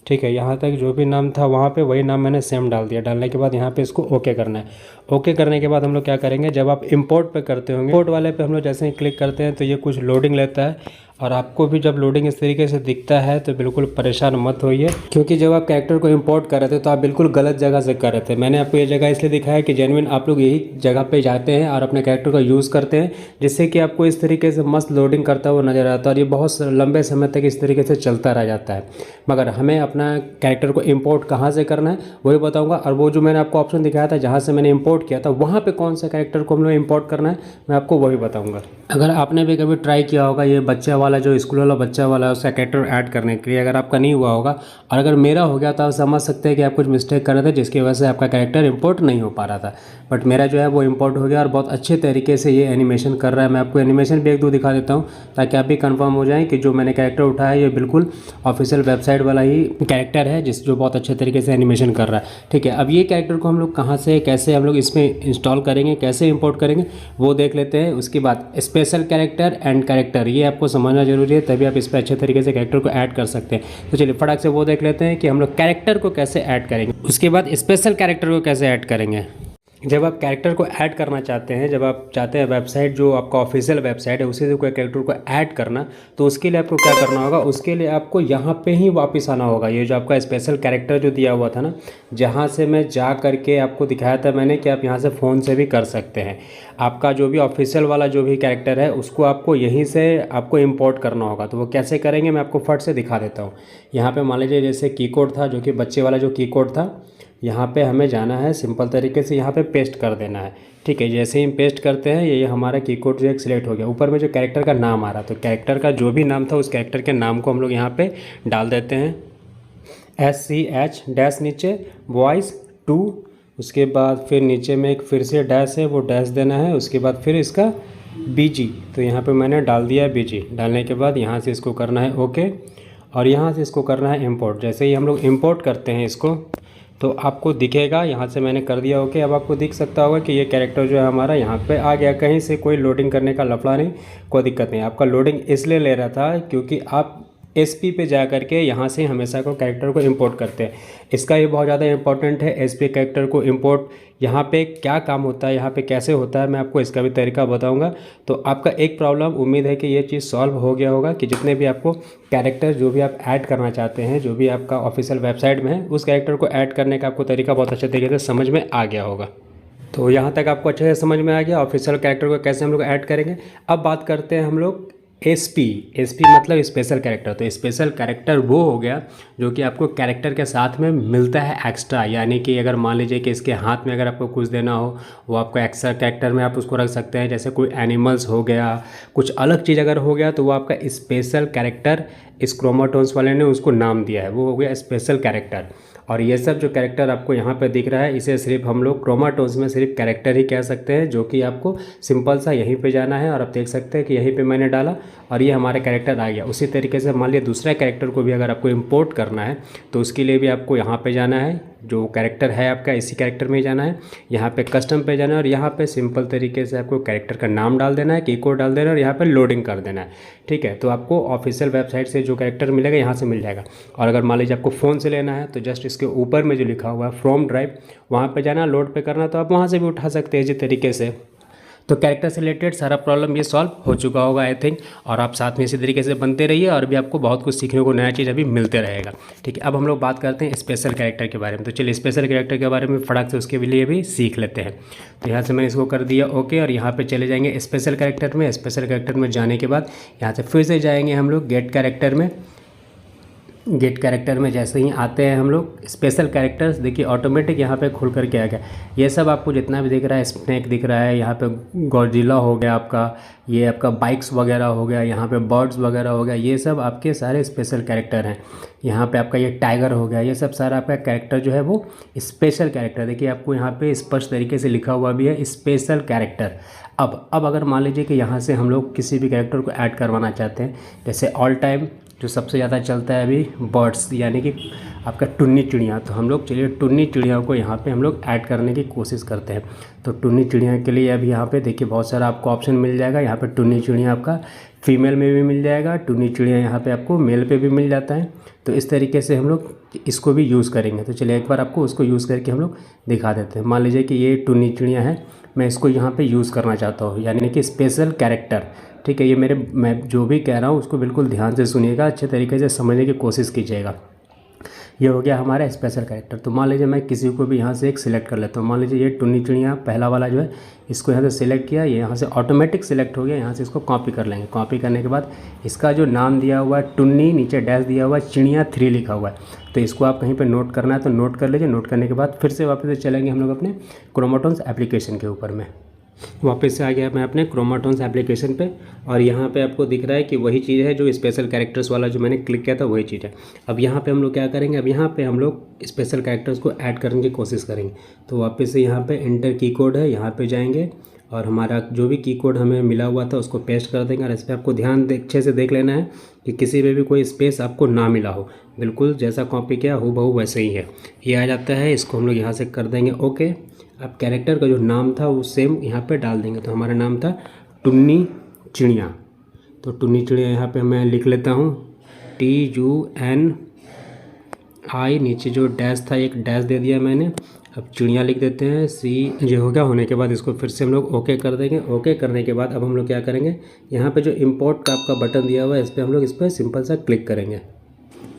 ठीक है, यहाँ तक जो भी नाम था वहाँ पे वही नाम मैंने सेम डाल दिया। डालने के बाद यहाँ पे इसको ओके करना है। ओके करने के बाद हम लोग क्या करेंगे, जब आप इंपोर्ट पे करते होंगे, इंपोर्ट वाले पे हम लोग जैसे ही क्लिक करते हैं तो ये कुछ लोडिंग लेता है। और आपको भी जब लोडिंग इस तरीके से दिखता है तो बिल्कुल परेशान मत होइए, क्योंकि जब आप कैरेक्टर को इंपोर्ट कर रहे थे तो आप बिल्कुल गलत जगह से कर रहे थे। मैंने आपको ये जगह इसलिए दिखाया कि जेन्युइन आप लोग यही जगह पे जाते हैं और अपने कैरेक्टर का यूज़ करते हैं, जिससे कि आपको इस तरीके से मस्त लोडिंग करता हुआ नजर आता है। और ये बहुत लंबे समय तक इस तरीके से चलता रह जाता है। मगर हमें अपना कैरेक्टर को इम्पोर्ट कहाँ से करना है वही बताऊँगा। और वो जो मैंने आपको ऑप्शन दिखाया था जहाँ से मैंने इम्पोर्ट किया था, वहाँ पर कौन सा कैरेक्टर को हम लोग इम्पोर्ट करना है मैं आपको वही बताऊँगा। अगर आपने भी कभी ट्राई किया होगा ये बच्चा वाला जो स्कूल वाला बच्चा वाला है उसका कैरेक्टर ऐड करने के लिए, अगर आपका नहीं हुआ होगा और अगर मेरा हो गया तो आप समझ सकते हैं कि आप कुछ मिस्टेक कर रहे थे जिसकी वजह से आपका कैरेक्टर इंपोर्ट नहीं हो पा रहा था। बट मेरा जो है वो इंपोर्ट हो गया और बहुत अच्छे तरीके से ये एनिमेशन कर रहा है। मैं आपको एनिमेशन भी एक दो दिखा देता हूँ ताकि आप भी कंफर्म हो जाएं कि जो मैंने कैरेक्टर उठाया है ये बिल्कुल ऑफिशियल वेबसाइट वाला ही कैरेक्टर है जो बहुत अच्छे तरीके से एनिमेशन कर रहा है। ठीक है, अब ये कैरेक्टर को हम लोग कहाँ से कैसे हम लोग इसमें इंस्टॉल करेंगे, कैसे इंपोर्ट करेंगे वो देख लेते हैं। उसके बाद स्पेशल कैरेक्टर एंड कैरेक्टर ये आपको समझना जरूरी है, तभी आप इस पर अच्छे तरीके से कैरेक्टर को ऐड कर सकते हैं। तो चलिए फटाक से वो देख लेते हैं कि हम लोग कैरेक्टर को कैसे ऐड करेंगे, उसके बाद स्पेशल कैरेक्टर को कैसे ऐड करेंगे। जब आप कैरेक्टर को ऐड करना चाहते हैं, जब आप चाहते हैं वेबसाइट जो आपका ऑफिशियल वेबसाइट है उसी से कोई कैरेक्टर को ऐड करना, तो उसके लिए आपको क्या करना होगा, उसके लिए आपको यहाँ पे ही वापस आना होगा। ये जो आपका स्पेशल कैरेक्टर जो दिया हुआ था ना, जहाँ से मैं जा करके आपको दिखाया था मैंने कि आप यहाँ से फ़ोन से भी कर सकते हैं। आपका जो भी ऑफिशियल वाला जो भी कैरेक्टर है उसको आपको यहीं से आपको इम्पोर्ट करना होगा। तो वो कैसे करेंगे मैं आपको फट से दिखा देता हूँ। यहाँ पर मान लीजिए जैसे कीकोड था, जो कि बच्चे वाला जो कीकोड था, यहाँ पे हमें जाना है, सिंपल तरीके से यहाँ पे पेस्ट कर देना है। ठीक है, जैसे ही हम पेस्ट करते हैं ये हमारा कीकोड जो एक सिलेक्ट हो गया। ऊपर में जो कैरेक्टर का नाम आ रहा, तो कैरेक्टर का जो भी नाम था उस कैरेक्टर के नाम को हम लोग यहाँ पे डाल देते हैं। SCH डैश नीचे वॉइस 2, उसके बाद फिर नीचे में एक फिर से डैश है वो डैश देना है। उसके बाद फिर इसका बीजी, तो यहाँ पे मैंने डाल दिया है बीजी। डालने के बाद यहाँ से इसको करना है ओके, और यहाँ से इसको करना है इंपोर्ट। जैसे ही हम लोग इंपोर्ट करते हैं इसको, तो आपको दिखेगा, यहाँ से मैंने कर दिया ओके। अब आपको दिख सकता होगा कि ये कैरेक्टर जो है हमारा यहाँ पे आ गया। कहीं से कोई लोडिंग करने का लफड़ा नहीं, कोई दिक्कत नहीं। आपका लोडिंग इसलिए ले रहा था क्योंकि आप एसपी पे जा करके यहाँ से हमेशा को कैरेक्टर को इंपोर्ट करते हैं। इसका ये बहुत ज़्यादा इंपॉर्टेंट है, एसपी कैरेक्टर को इंपोर्ट। यहाँ पे क्या काम होता है, यहाँ पे कैसे होता है, मैं आपको इसका भी तरीका बताऊंगा। तो आपका एक प्रॉब्लम, उम्मीद है कि ये चीज़ सॉल्व हो गया होगा कि जितने भी आपको कैरेक्टर जो भी आप ऐड करना चाहते हैं, जो भी आपका ऑफिशियल वेबसाइट में है, उस कैरेक्टर को ऐड करने का आपको तरीका बहुत अच्छे तरीके से समझ में आ गया होगा। तो यहाँ तक आपको अच्छे से समझ में आ गया ऑफिशियल कैरेक्टर को कैसे हम लोग ऐड करेंगे। अब बात करते हैं हम लोग एसपी मतलब स्पेशल कैरेक्टर। तो स्पेशल कैरेक्टर वो हो गया जो कि आपको कैरेक्टर के साथ में मिलता है एक्स्ट्रा। यानी कि अगर मान लीजिए कि इसके हाथ में अगर आपको कुछ देना हो, वो आपको एक्स्ट्रा कैरेक्टर में आप उसको रख सकते हैं। जैसे कोई एनिमल्स हो गया, कुछ अलग चीज़ अगर हो गया, तो वो आपका स्पेशल कैरेक्टर, इस क्रोमाटोन्स वाले ने उसको नाम दिया है, वो हो गया स्पेशल कैरेक्टर। और ये सब जो कैरेक्टर आपको यहाँ पे दिख रहा है, इसे सिर्फ हम लोग क्रोमाटोन्स में सिर्फ कैरेक्टर ही कह सकते हैं, जो कि आपको सिंपल सा यहीं पे जाना है और आप देख सकते हैं कि यहीं पे मैंने डाला और ये हमारा कैरेक्टर आ गया। उसी तरीके से मान लिया दूसरा कैरेक्टर को भी अगर आपको इंपोर्ट करना है, तो उसके लिए भी आपको यहाँ पे जाना है, जो कैरेक्टर है आपका इसी कैरेक्टर में ही जाना है, यहाँ पे कस्टम पे जाना है और यहाँ पे सिंपल तरीके से आपको कैरेक्टर का नाम डाल देना है, की कोड डाल देना है और यहाँ पे लोडिंग कर देना है। ठीक है, तो आपको ऑफिशियल वेबसाइट से जो कैरेक्टर मिलेगा यहाँ से मिल जाएगा। और अगर मान लीजिए आपको फ़ोन से लेना है, तो जस्ट इसके ऊपर में जो लिखा हुआ है फ्रॉम ड्राइव, वहाँ पे जाना, लोड पे करना, तो आप वहाँ से भी उठा सकते हैं इसी तरीके से। तो कैरेक्टर से रिलेटेड सारा प्रॉब्लम ये सॉल्व हो चुका होगा आई थिंक। और आप साथ में इसी तरीके से बनते रहिए और भी आपको बहुत कुछ सीखने को, नया चीज़ अभी मिलते रहेगा। ठीक है, अब हम लोग बात करते हैं स्पेशल कैरेक्टर के बारे में। तो चलिए स्पेशल कैरेक्टर के बारे में फटाक से उसके लिए भी सीख लेते हैं। तो यहाँ से मैंने इसको कर दिया ओके, और यहाँ पर चले जाएंगे स्पेशल कैरेक्टर में। स्पेशल कैरेक्टर में जाने के बाद यहाँ से फिर से जाएंगे हम लोग गेट कैरेक्टर में। गेट कैरेक्टर में जैसे ही आते हैं हम लोग, स्पेशल कैरेक्टर्स देखिए ऑटोमेटिक यहाँ पे खुल करके आ गया। ये सब आपको जितना भी दिख रहा है, स्नेक दिख रहा है, यहाँ पे गॉडजिला हो गया आपका, ये आपका बाइक्स वगैरह हो गया, यहाँ पे बर्ड्स वगैरह हो गया, ये सब आपके सारे स्पेशल कैरेक्टर हैं। यहाँ पे आपका ये टाइगर हो गया, ये सब सारा आपका कैरेक्टर जो है वो स्पेशल कैरेक्टर। देखिए आपको यहाँ पे स्पष्ट तरीके से लिखा हुआ भी है स्पेशल कैरेक्टर। अब अगर मान लीजिए कि यहाँ से हम लोग किसी भी कैरेक्टर को ऐड करवाना चाहते हैं, जैसे ऑल टाइम जो सबसे ज़्यादा चलता है अभी बर्ड्स, यानी कि आपका टुन्नी चिड़िया। तो हम लोग चलिए टुन्नी चिड़िया को यहाँ पे हम लोग ऐड करने की कोशिश करते हैं। तो टुन्नी चिड़िया के लिए अभी यहाँ पे देखिए बहुत सारा आपको ऑप्शन मिल जाएगा। यहाँ पे टुन्नी चिड़िया आपका फीमेल में भी मिल जाएगा, टुन्नी चिड़िया यहाँ पे आपको मेल पे भी मिल जाता है। तो इस तरीके से हम लोग इसको भी यूज़ करेंगे। तो चलिए एक बार आपको उसको यूज़ करके हम लोग दिखा देते हैं। मान लीजिए कि ये टुन्नी चिड़िया है, मैं इसको यहाँ पे यूज़ करना चाहता हूँ, यानी कि स्पेशल कैरेक्टर। ठीक है, ये मैं जो भी कह रहा हूँ उसको बिल्कुल ध्यान से सुनिएगा, अच्छे तरीके से समझने की कोशिश कीजिएगा। ये हो गया हमारा स्पेशल कैरेक्टर। तो मान लीजिए मैं किसी को भी यहाँ से एक सिलेक्ट कर लेता हूँ। मान लीजिए ये टुन्नी चिड़िया पहला वाला जो है, इसको यहाँ से सिलेक्ट किया, ये यहाँ से ऑटोमेटिक सिलेक्ट हो गया। यहाँ से इसको कॉपी कर लेंगे। कॉपी करने के बाद इसका जो नाम दिया हुआ है टुन्नी, नीचे डैश दिया हुआ है, चिड़िया 3 लिखा हुआ है। तो इसको आप कहीं पर नोट करना है तो नोट कर लीजिए। नोट करने के बाद फिर से वापस से चलेंगे हम लोग अपने क्रोमाटोन्स एप्लीकेशन के ऊपर में। वापस से आ गया मैं अपने क्रोमाटोन्स एप्लीकेशन पे, और यहाँ पे आपको दिख रहा है कि वही चीज़ है जो स्पेशल कैरेक्टर्स वाला जो मैंने क्लिक किया था, वही चीज़ है। अब यहाँ पे हम लोग क्या करेंगे, अब यहाँ पे हम लोग स्पेशल कैरेक्टर्स को ऐड करने की कोशिश करेंगे। तो वापस से यहाँ पे एंटर की कोड है, यहाँ पे जाएंगे और हमारा जो भी की कोड हमें मिला हुआ था उसको पेस्ट कर देंगे। और इस पर आपको ध्यान अच्छे से देख लेना है कि किसी में भी कोई स्पेस आपको ना मिला हो, बिल्कुल जैसा कॉपी किया हूबहू वैसे ही है, ये आ जाता है। इसको हम लोग यहाँ से कर देंगे ओके। अब कैरेक्टर का जो नाम था वो सेम यहाँ पे डाल देंगे। तो हमारा नाम था टुन्नी चिड़िया। तो टुन्नी चिड़िया यहाँ पे मैं लिख लेता हूँ TUNI, नीचे जो डैश था एक डैश दे दिया मैंने। अब चिड़िया लिख देते हैं C। ये हो गया। होने के बाद इसको फिर से हम लोग ओके कर देंगे। ओके करने के बाद अब हम लोग क्या करेंगे, यहाँ पे जो इंपोर्ट का आपका बटन दिया हुआ है इस पर हम लोग इस पर सिंपल सा क्लिक करेंगे।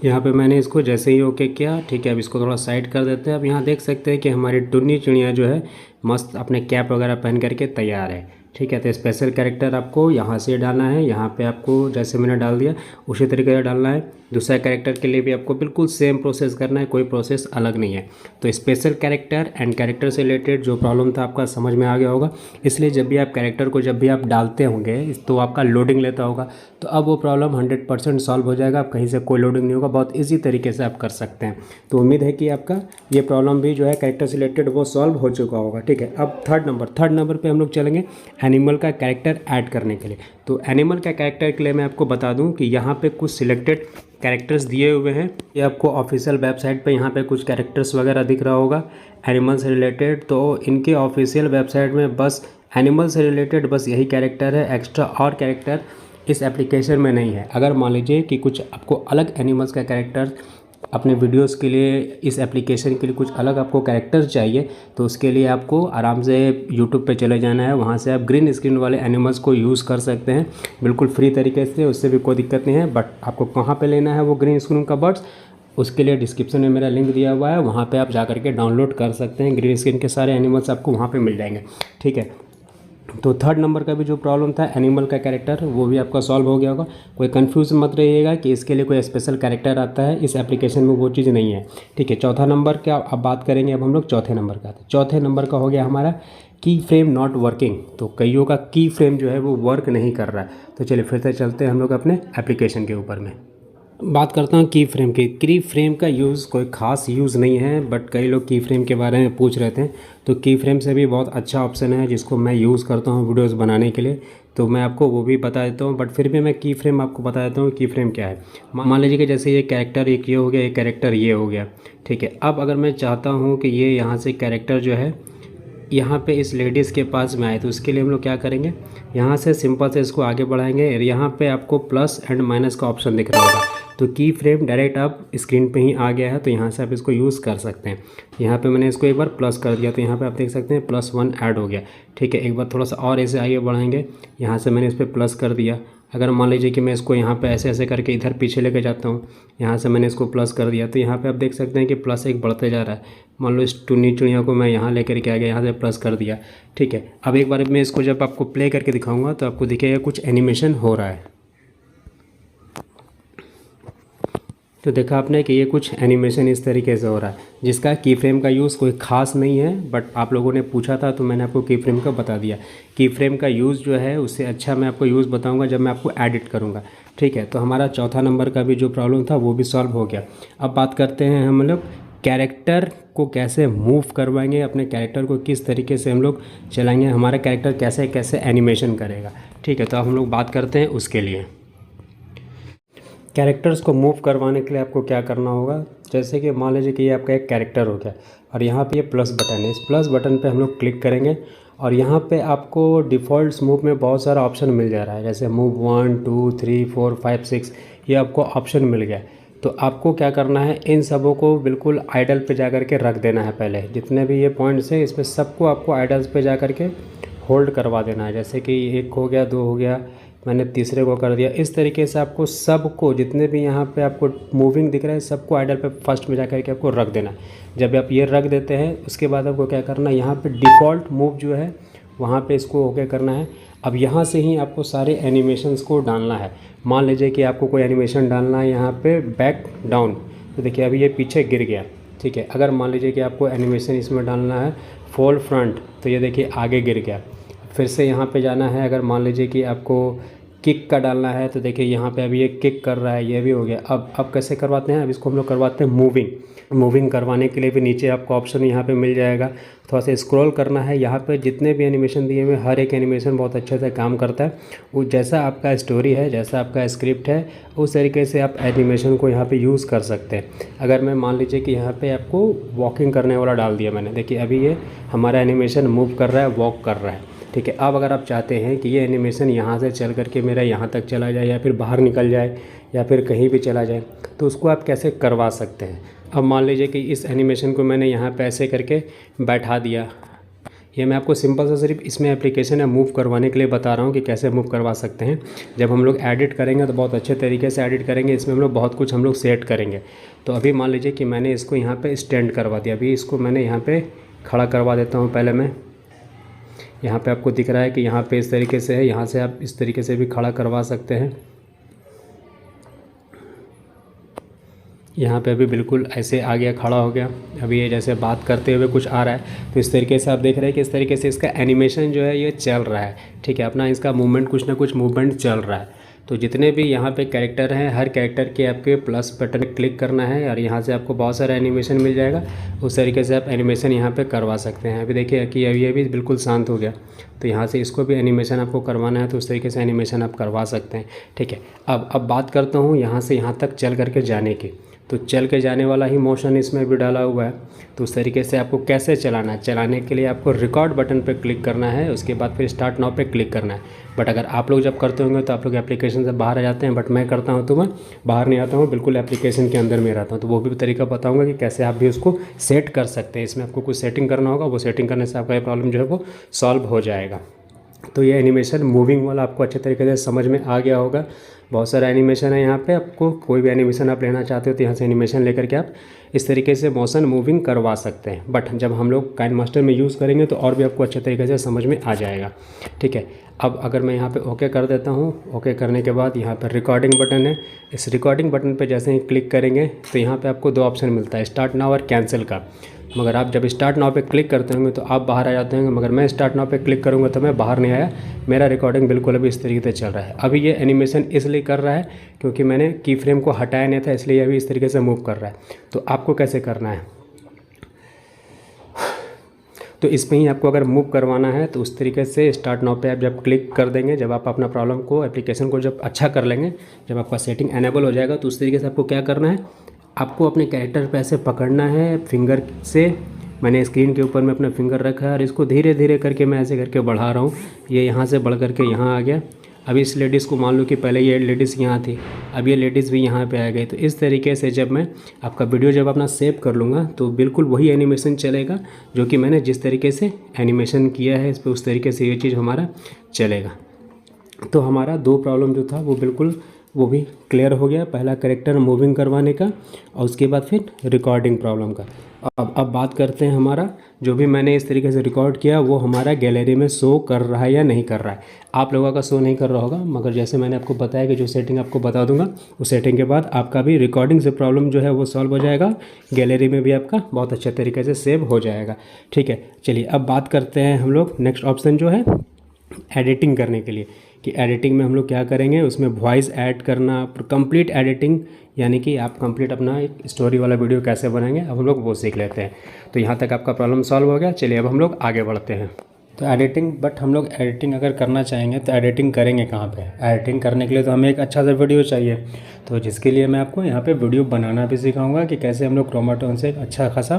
यहाँ पे मैंने इसको जैसे ही ओके किया, ठीक है। अब इसको थोड़ा साइड कर देते हैं। अब यहाँ देख सकते हैं कि हमारी टुन्नी चिड़िया जो है मस्त अपने कैप वगैरह पहन करके तैयार है। ठीक है, तो स्पेशल कैरेक्टर आपको यहाँ से डालना है। यहाँ पे आपको जैसे मैंने डाल दिया उसी तरीके से डालना है। दूसरा कैरेक्टर के लिए भी आपको बिल्कुल सेम प्रोसेस करना है, कोई प्रोसेस अलग नहीं है। तो स्पेशल कैरेक्टर एंड कैरेक्टर से रिलेटेड जो प्रॉब्लम था आपका समझ में आ गया होगा। इसलिए जब भी आप कैरेक्टर को जब भी आप डालते होंगे तो आपका लोडिंग लेता होगा, तो अब वो प्रॉब्लम 100% सॉल्व हो जाएगा। आप कहीं से कोई लोडिंग नहीं होगा, बहुत ईजी तरीके से आप कर सकते हैं। तो उम्मीद है कि आपका ये प्रॉब्लम भी जो है कैरेक्टर से रिलेटेड वो सॉल्व हो चुका होगा। ठीक है, अब थर्ड नंबर पे हम लोग चलेंगे एनिमल का कैरेक्टर ऐड करने के लिए। तो एनिमल का कैरेक्टर के लिए मैं आपको बता दूं कि यहाँ पे कुछ सिलेक्टेड कैरेक्टर्स दिए हुए हैं। ये आपको ऑफिशियल वेबसाइट पे यहाँ पे कुछ कैरेक्टर्स वगैरह दिख रहा होगा एनिमल से रिलेटेड। तो इनके ऑफिशियल वेबसाइट में बस एनिमल से रिलेटेड बस यही कैरेक्टर है, एक्स्ट्रा और कैरेक्टर इस एप्लीकेशन में नहीं है। अगर मान लीजिए कि कुछ आपको अलग एनिमल्स का कैरेक्टर अपने वीडियोस के लिए, इस एप्लीकेशन के लिए कुछ अलग आपको कैरेक्टर्स चाहिए, तो उसके लिए आपको आराम से यूट्यूब पे चले जाना है। वहाँ से आप ग्रीन स्क्रीन वाले एनिमल्स को यूज़ कर सकते हैं बिल्कुल फ्री तरीके से, उससे भी कोई दिक्कत नहीं है। बट आपको कहाँ पे लेना है वो ग्रीन स्क्रीन का बर्ड्स, उसके लिए डिस्क्रिप्शन में मेरा लिंक दिया हुआ है, वहाँ पर आप जा करके डाउनलोड कर सकते हैं। ग्रीन स्क्रीन के सारे एनिमल्स आपको वहाँ पर मिल जाएंगे। ठीक है, तो थर्ड नंबर का भी जो प्रॉब्लम था एनिमल का कैरेक्टर, वो भी आपका सॉल्व हो गया होगा। कोई कंफ्यूज मत रहिएगा कि इसके लिए कोई स्पेशल कैरेक्टर आता है, इस एप्लीकेशन में वो चीज़ नहीं है। ठीक है, चौथा नंबर का अब बात करेंगे। अब हम लोग चौथे नंबर का, तो चौथे नंबर का हो गया हमारा की फ्रेम नॉट वर्किंग। तो कईयों का की फ्रेम जो है वो वर्क नहीं कर रहा है। तो चलिए फिर से चलते हैं हम लोग अपने एप्लीकेशन के ऊपर में। बात करता हूँ की फ्रेम की। की फ्रेम का यूज़ कोई ख़ास यूज़ नहीं है, बट कई लोग की फ्रेम के बारे में पूछ रहे थे। तो की फ्रेम से भी बहुत अच्छा ऑप्शन है जिसको मैं यूज़ करता हूँ वीडियोस बनाने के लिए, तो मैं आपको वो भी बता देता हूँ। बट फिर भी मैं की फ्रेम आपको बता देता हूँ की फ्रेम क्या है। मान लीजिए कि जैसे ये कैरेक्टर एक ये हो गया, एक कैरेक्टर ये हो गया। ठीक है, अब अगर मैं चाहता हूँ कि ये यहाँ से कैरेक्टर जो है यहाँ पे इस लेडीज़ के पास में आए, तो उसके लिए हम लोग क्या करेंगे, यहाँ से सिंपल से इसको आगे बढ़ाएंगे। यहाँ पे आपको प्लस एंड माइनस का ऑप्शन दिख रहा होगा, तो की फ्रेम डायरेक्ट आप स्क्रीन पे ही आ गया है, तो यहाँ से आप इसको यूज़ कर सकते हैं। यहाँ पे मैंने इसको एक बार प्लस कर दिया, तो यहाँ पे आप देख सकते हैं +1 ऐड हो गया। ठीक है, एक बार थोड़ा सा और ऐसे आगे बढ़ाएंगे, यहाँ से मैंने इस पर प्लस कर दिया। अगर मान लीजिए कि मैं इसको यहाँ पे ऐसे ऐसे करके इधर पीछे लेके जाता हूँ, यहाँ से मैंने इसको प्लस कर दिया, तो यहाँ पे आप देख सकते हैं कि +1 बढ़ते जा रहा है। मान लो इस टुनी चुनिया को मैं यहाँ लेकर के आ गया, यहाँ से प्लस कर दिया। ठीक है, अब एक बार मैं इसको जब आपको प्ले करके दिखाऊंगा तो आपको दिखेगा कुछ एनिमेशन हो रहा है। तो देखा आपने कि ये कुछ एनिमेशन इस तरीके से हो रहा है, जिसका की फ्रेम का यूज़ कोई ख़ास नहीं है। बट आप लोगों ने पूछा था तो मैंने आपको की फ्रेम का बता दिया। की फ्रेम का यूज़ जो है उससे अच्छा मैं आपको यूज़ बताऊंगा जब मैं आपको एडिट करूंगा। ठीक है, तो हमारा चौथा नंबर का भी जो प्रॉब्लम था वो भी सॉल्व हो गया। अब बात करते हैं हम लोग कैरेक्टर को कैसे मूव करवाएंगे, अपने कैरेक्टर को किस तरीके से हम लोग चलाएँगे, हमारा कैरेक्टर कैसे कैसे एनिमेशन करेगा। ठीक है, तो अब हम लोग बात करते हैं उसके लिए। कैरेक्टर्स को मूव करवाने के लिए आपको क्या करना होगा, जैसे कि मान लीजिए कि ये आपका एक कैरेक्टर हो गया और यहाँ पे ये प्लस बटन है। इस प्लस बटन पे हम लोग क्लिक करेंगे और यहाँ पे आपको डिफ़ॉल्ट मूव में बहुत सारा ऑप्शन मिल जा रहा है, जैसे मूव 1 2 3 4 5 6 ये आपको ऑप्शन मिल गया। तो आपको क्या करना है, इन सबों को बिल्कुल आइडल पे जा कर के रख देना है। पहले जितने भी ये पॉइंट्स हैं इसमें सबको आपको आइडल्स पे जा कर के होल्ड करवा देना है। जैसे कि 1 हो गया, 2 हो गया, मैंने तीसरे को कर दिया। इस तरीके से आपको सबको, जितने भी यहाँ पे आपको मूविंग दिख रहा है, सबको आइडल पे फर्स्ट में जाकर के आपको रख देना। जब आप ये रख देते हैं उसके बाद आपको क्या करना है, यहाँ पे डिफ़ॉल्ट मूव जो है वहाँ पे इसको ओके करना है। अब यहाँ से ही आपको सारे एनिमेशंस को डालना है। मान लीजिए कि आपको कोई एनिमेशन डालना है यहाँ पे बैक डाउन, तो देखिए अभी ये पीछे गिर गया। ठीक है, अगर मान लीजिए कि आपको एनिमेशन इसमें डालना है फॉल फ्रंट, तो ये देखिए आगे गिर गया। फिर से यहाँ पे जाना है, अगर मान लीजिए कि आपको किक का डालना है, तो देखिए यहाँ पे अभी ये किक कर रहा है, ये भी हो गया। अब कैसे करवाते हैं, अब इसको हम लोग करवाते हैं मूविंग करवाने के लिए भी नीचे आपको ऑप्शन यहाँ पे मिल जाएगा। थोड़ा सा स्क्रॉल करना है, यहाँ पे जितने भी एनिमेशन दिए हुए हर एक एनिमेशन बहुत अच्छे से काम करता है। वो जैसा आपका स्टोरी है, जैसा आपका स्क्रिप्ट है, उस तरीके से आप एनिमेशन को यहाँ पे यूज़ कर सकते हैं। अगर मैं मान लीजिए कि यहाँ पे आपको वॉकिंग करने वाला डाल दिया मैंने, देखिए अभी ये हमारा एनिमेशन मूव कर रहा है, वॉक कर रहा है। ठीक है, अब अगर आप चाहते हैं कि ये एनिमेशन यहाँ से चल करके मेरा यहाँ तक चला जाए या फिर बाहर निकल जाए या फिर कहीं भी चला जाए, तो उसको आप कैसे करवा सकते हैं। अब मान लीजिए कि इस एनिमेशन को मैंने यहाँ पे ऐसे करके बैठा दिया। ये मैं आपको सिंपल सा सिर्फ इसमें एप्लीकेशन है मूव करवाने के लिए बता रहा हूँ कि कैसे मूव करवा सकते हैं। जब हम लोग एडिट करेंगे तो बहुत अच्छे तरीके से एडिट करेंगे, इसमें हम लोग बहुत कुछ हम लोग सेट करेंगे। तो अभी मान लीजिए कि मैंने इसको यहाँ पे स्टैंड करवा दिया। अभी इसको मैंने यहाँ पे खड़ा करवा देता हूँ। पहले मैं यहाँ पे आपको दिख रहा है कि यहाँ पे इस तरीके से है, यहाँ से आप इस तरीके से भी खड़ा करवा सकते हैं। यहाँ पे अभी बिल्कुल ऐसे आ गया, खड़ा हो गया। अभी ये जैसे बात करते हुए कुछ आ रहा है, तो इस तरीके से आप देख रहे हैं कि इस तरीके से इसका एनिमेशन जो है ये चल रहा है, ठीक है। अपना इसका मूवमेंट, कुछ ना कुछ मूवमेंट चल रहा है। तो जितने भी यहाँ पे कैरेक्टर हैं, हर कैरेक्टर के आपके प्लस बटन क्लिक करना है और यहाँ से आपको बहुत सारा एनिमेशन मिल जाएगा। उस तरीके से आप एनिमेशन यहाँ पे करवा सकते हैं। अभी देखिए कि अभी ये भी बिल्कुल शांत हो गया, तो यहाँ से इसको भी एनिमेशन आपको करवाना है तो उस तरीके से एनिमेशन आप करवा सकते हैं, ठीक है। अब बात करता हूँ यहाँ से यहाँ तक चल करके जाने की। तो चल के जाने वाला ही मोशन इसमें भी डाला हुआ है। तो उस तरीके से आपको कैसे चलाना है, चलाने के लिए आपको रिकॉर्ड बटन पे क्लिक करना है, उसके बाद फिर स्टार्ट नाउ पे क्लिक करना है। बट अगर आप लोग जब करते होंगे तो आप लोग एप्लीकेशन से बाहर आ जाते हैं, बट मैं करता हूं तो मैं बाहर नहीं आता हूं, बिल्कुल एप्लीकेशन के अंदर में रहता हूं। तो वो भी तरीका बताऊंगा कि कैसे आप भी उसको सेट कर सकते हैं। इसमें आपको कुछ सेटिंग करना होगा, वो सेटिंग करने से आपका ये प्रॉब्लम जो है वो सॉल्व हो जाएगा। तो ये एनिमेशन मूविंग वाला आपको अच्छे तरीके से समझ में आ गया होगा। बहुत सारा एनिमेशन है यहाँ पे, आपको कोई भी एनिमेशन आप लेना चाहते हो तो यहाँ से एनिमेशन लेकर के आप इस तरीके से मोशन मूविंग करवा सकते हैं। बट जब हम लोग काइनमास्टर में यूज़ करेंगे तो और भी आपको अच्छे तरीके से समझ में आ जाएगा, ठीक है। अब अगर मैं यहाँ पे ओके कर देता हूँ, ओके करने के बाद यहाँ पर रिकॉर्डिंग बटन है। इस रिकॉर्डिंग बटन पर जैसे ही क्लिक करेंगे तो यहाँ पर आपको दो ऑप्शन मिलता है, स्टार्ट नाउ और कैंसिल का। मगर आप जब स्टार्ट नाउ पे क्लिक करते होंगे तो आप बाहर आ जाते होंगे, मगर मैं स्टार्ट नाउ पे क्लिक करूँगा तो मैं बाहर नहीं आया, मेरा रिकॉर्डिंग बिल्कुल अभी इस तरीके से चल रहा है। अभी ये एनिमेशन इसलिए कर रहा है क्योंकि मैंने की फ्रेम को हटाया नहीं था, इसलिए अभी इस तरीके से मूव कर रहा है। तो आपको कैसे करना है, तो इसमें ही आपको अगर मूव करवाना है तो उस तरीके से स्टार्ट नाउ पे आप जब क्लिक कर देंगे, जब आप अपना प्रॉब्लम को, एप्लीकेशन को जब अच्छा कर लेंगे, जब आपका सेटिंग एनेबल हो जाएगा, तो उस तरीके से आपको क्या करना है, आपको अपने कैरेक्टर पे ऐसे पकड़ना है फिंगर से। मैंने स्क्रीन के ऊपर में अपना फिंगर रखा है और इसको धीरे धीरे करके मैं ऐसे करके बढ़ा रहा हूँ। ये यहाँ से बढ़ करके यहाँ आ गया। अभी इस लेडीज़ को मान लो कि पहले ये लेडीज़ यहाँ थी, अब ये लेडीज़ भी यहाँ पे आ गई। तो इस तरीके से जब मैं आपका वीडियो जब अपना सेव कर लूँगा तो बिल्कुल वही एनिमेशन चलेगा जो कि मैंने जिस तरीके से एनिमेशन किया है इस पर, उस तरीके से ये चीज़ हमारा चलेगा। तो हमारा दो प्रॉब्लम जो था वो बिल्कुल वो भी क्लियर हो गया, पहला कैरेक्टर मूविंग करवाने का और उसके बाद फिर रिकॉर्डिंग प्रॉब्लम का। अब बात करते हैं हमारा जो भी मैंने इस तरीके से रिकॉर्ड किया वो हमारा गैलरी में शो कर रहा है या नहीं कर रहा है। आप लोगों का शो नहीं कर रहा होगा, मगर जैसे मैंने आपको बताया कि जो सेटिंग आपको बता दूंगा उस सेटिंग के बाद आपका भी रिकॉर्डिंग से प्रॉब्लम जो है वो सॉल्व हो जाएगा, गैलरी में भी आपका बहुत अच्छे तरीके से सेव हो जाएगा, ठीक है। चलिए अब बात करते हैं हम लोग नेक्स्ट ऑप्शन जो है एडिटिंग करने के लिए, कि एडिटिंग में हम लोग क्या करेंगे, उसमें वॉइस ऐड करना, कंप्लीट एडिटिंग, यानी कि आप कंप्लीट अपना एक स्टोरी वाला वीडियो कैसे बनाएंगे, अब हम लोग वो सीख लेते हैं। तो यहाँ तक आपका प्रॉब्लम सॉल्व हो गया। चलिए अब हम लोग आगे बढ़ते हैं। तो एडिटिंग, बट हम लोग एडिटिंग अगर करना चाहेंगे तो एडिटिंग करेंगे कहाँ पे? एडिटिंग करने के लिए तो हमें एक अच्छा सा वीडियो चाहिए, तो जिसके लिए मैं आपको यहाँ पे वीडियो बनाना भी सिखाऊंगा कि कैसे हम लोग क्रोमाटोन से एक अच्छा खासा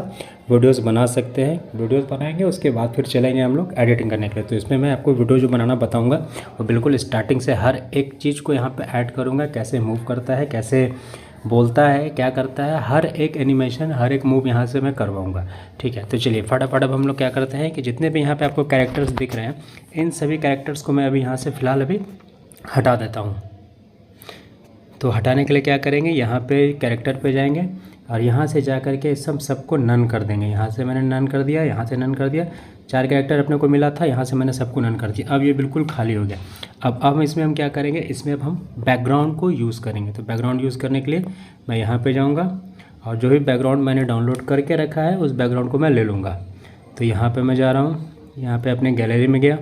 वीडियोस बना सकते हैं। वीडियोस बनाएंगे उसके बाद फिर चलेंगे हम लोग एडिटिंग करने के लिए। तो इसमें मैं आपको वीडियो जो बनाना बताऊँगा वो बिल्कुल स्टार्टिंग से हर एक चीज़ को यहाँ पर ऐड करूँगा, कैसे मूव करता है, कैसे बोलता है, क्या करता है, हर एक एनिमेशन, हर एक मूव यहाँ से मैं करवाऊंगा, ठीक है। तो चलिए फटाफट अब हम लोग क्या करते हैं कि जितने भी यहाँ पे आपको कैरेक्टर्स दिख रहे हैं इन सभी कैरेक्टर्स को मैं अभी यहाँ से फ़िलहाल अभी हटा देता हूँ। तो हटाने के लिए क्या करेंगे, यहाँ पे कैरेक्टर पे जाएंगे और यहाँ से जा कर के सबको नन कर देंगे। यहाँ से मैंने नन कर दिया, यहाँ से नन कर दिया, 4 कैरेक्टर अपने को मिला था, यहाँ से मैंने सबको नन कर दिया। अब ये बिल्कुल खाली हो गया। अब इसमें हम क्या करेंगे, इसमें अब हम बैकग्राउंड को यूज़ करेंगे। तो बैकग्राउंड यूज़ करने के लिए मैं यहाँ पे जाऊँगा और जो भी बैकग्राउंड मैंने डाउनलोड करके रखा है उस बैकग्राउंड को मैं ले लूँगा। तो यहाँ पे मैं जा रहा हूँ, यहाँ पे अपने गैलरी में गया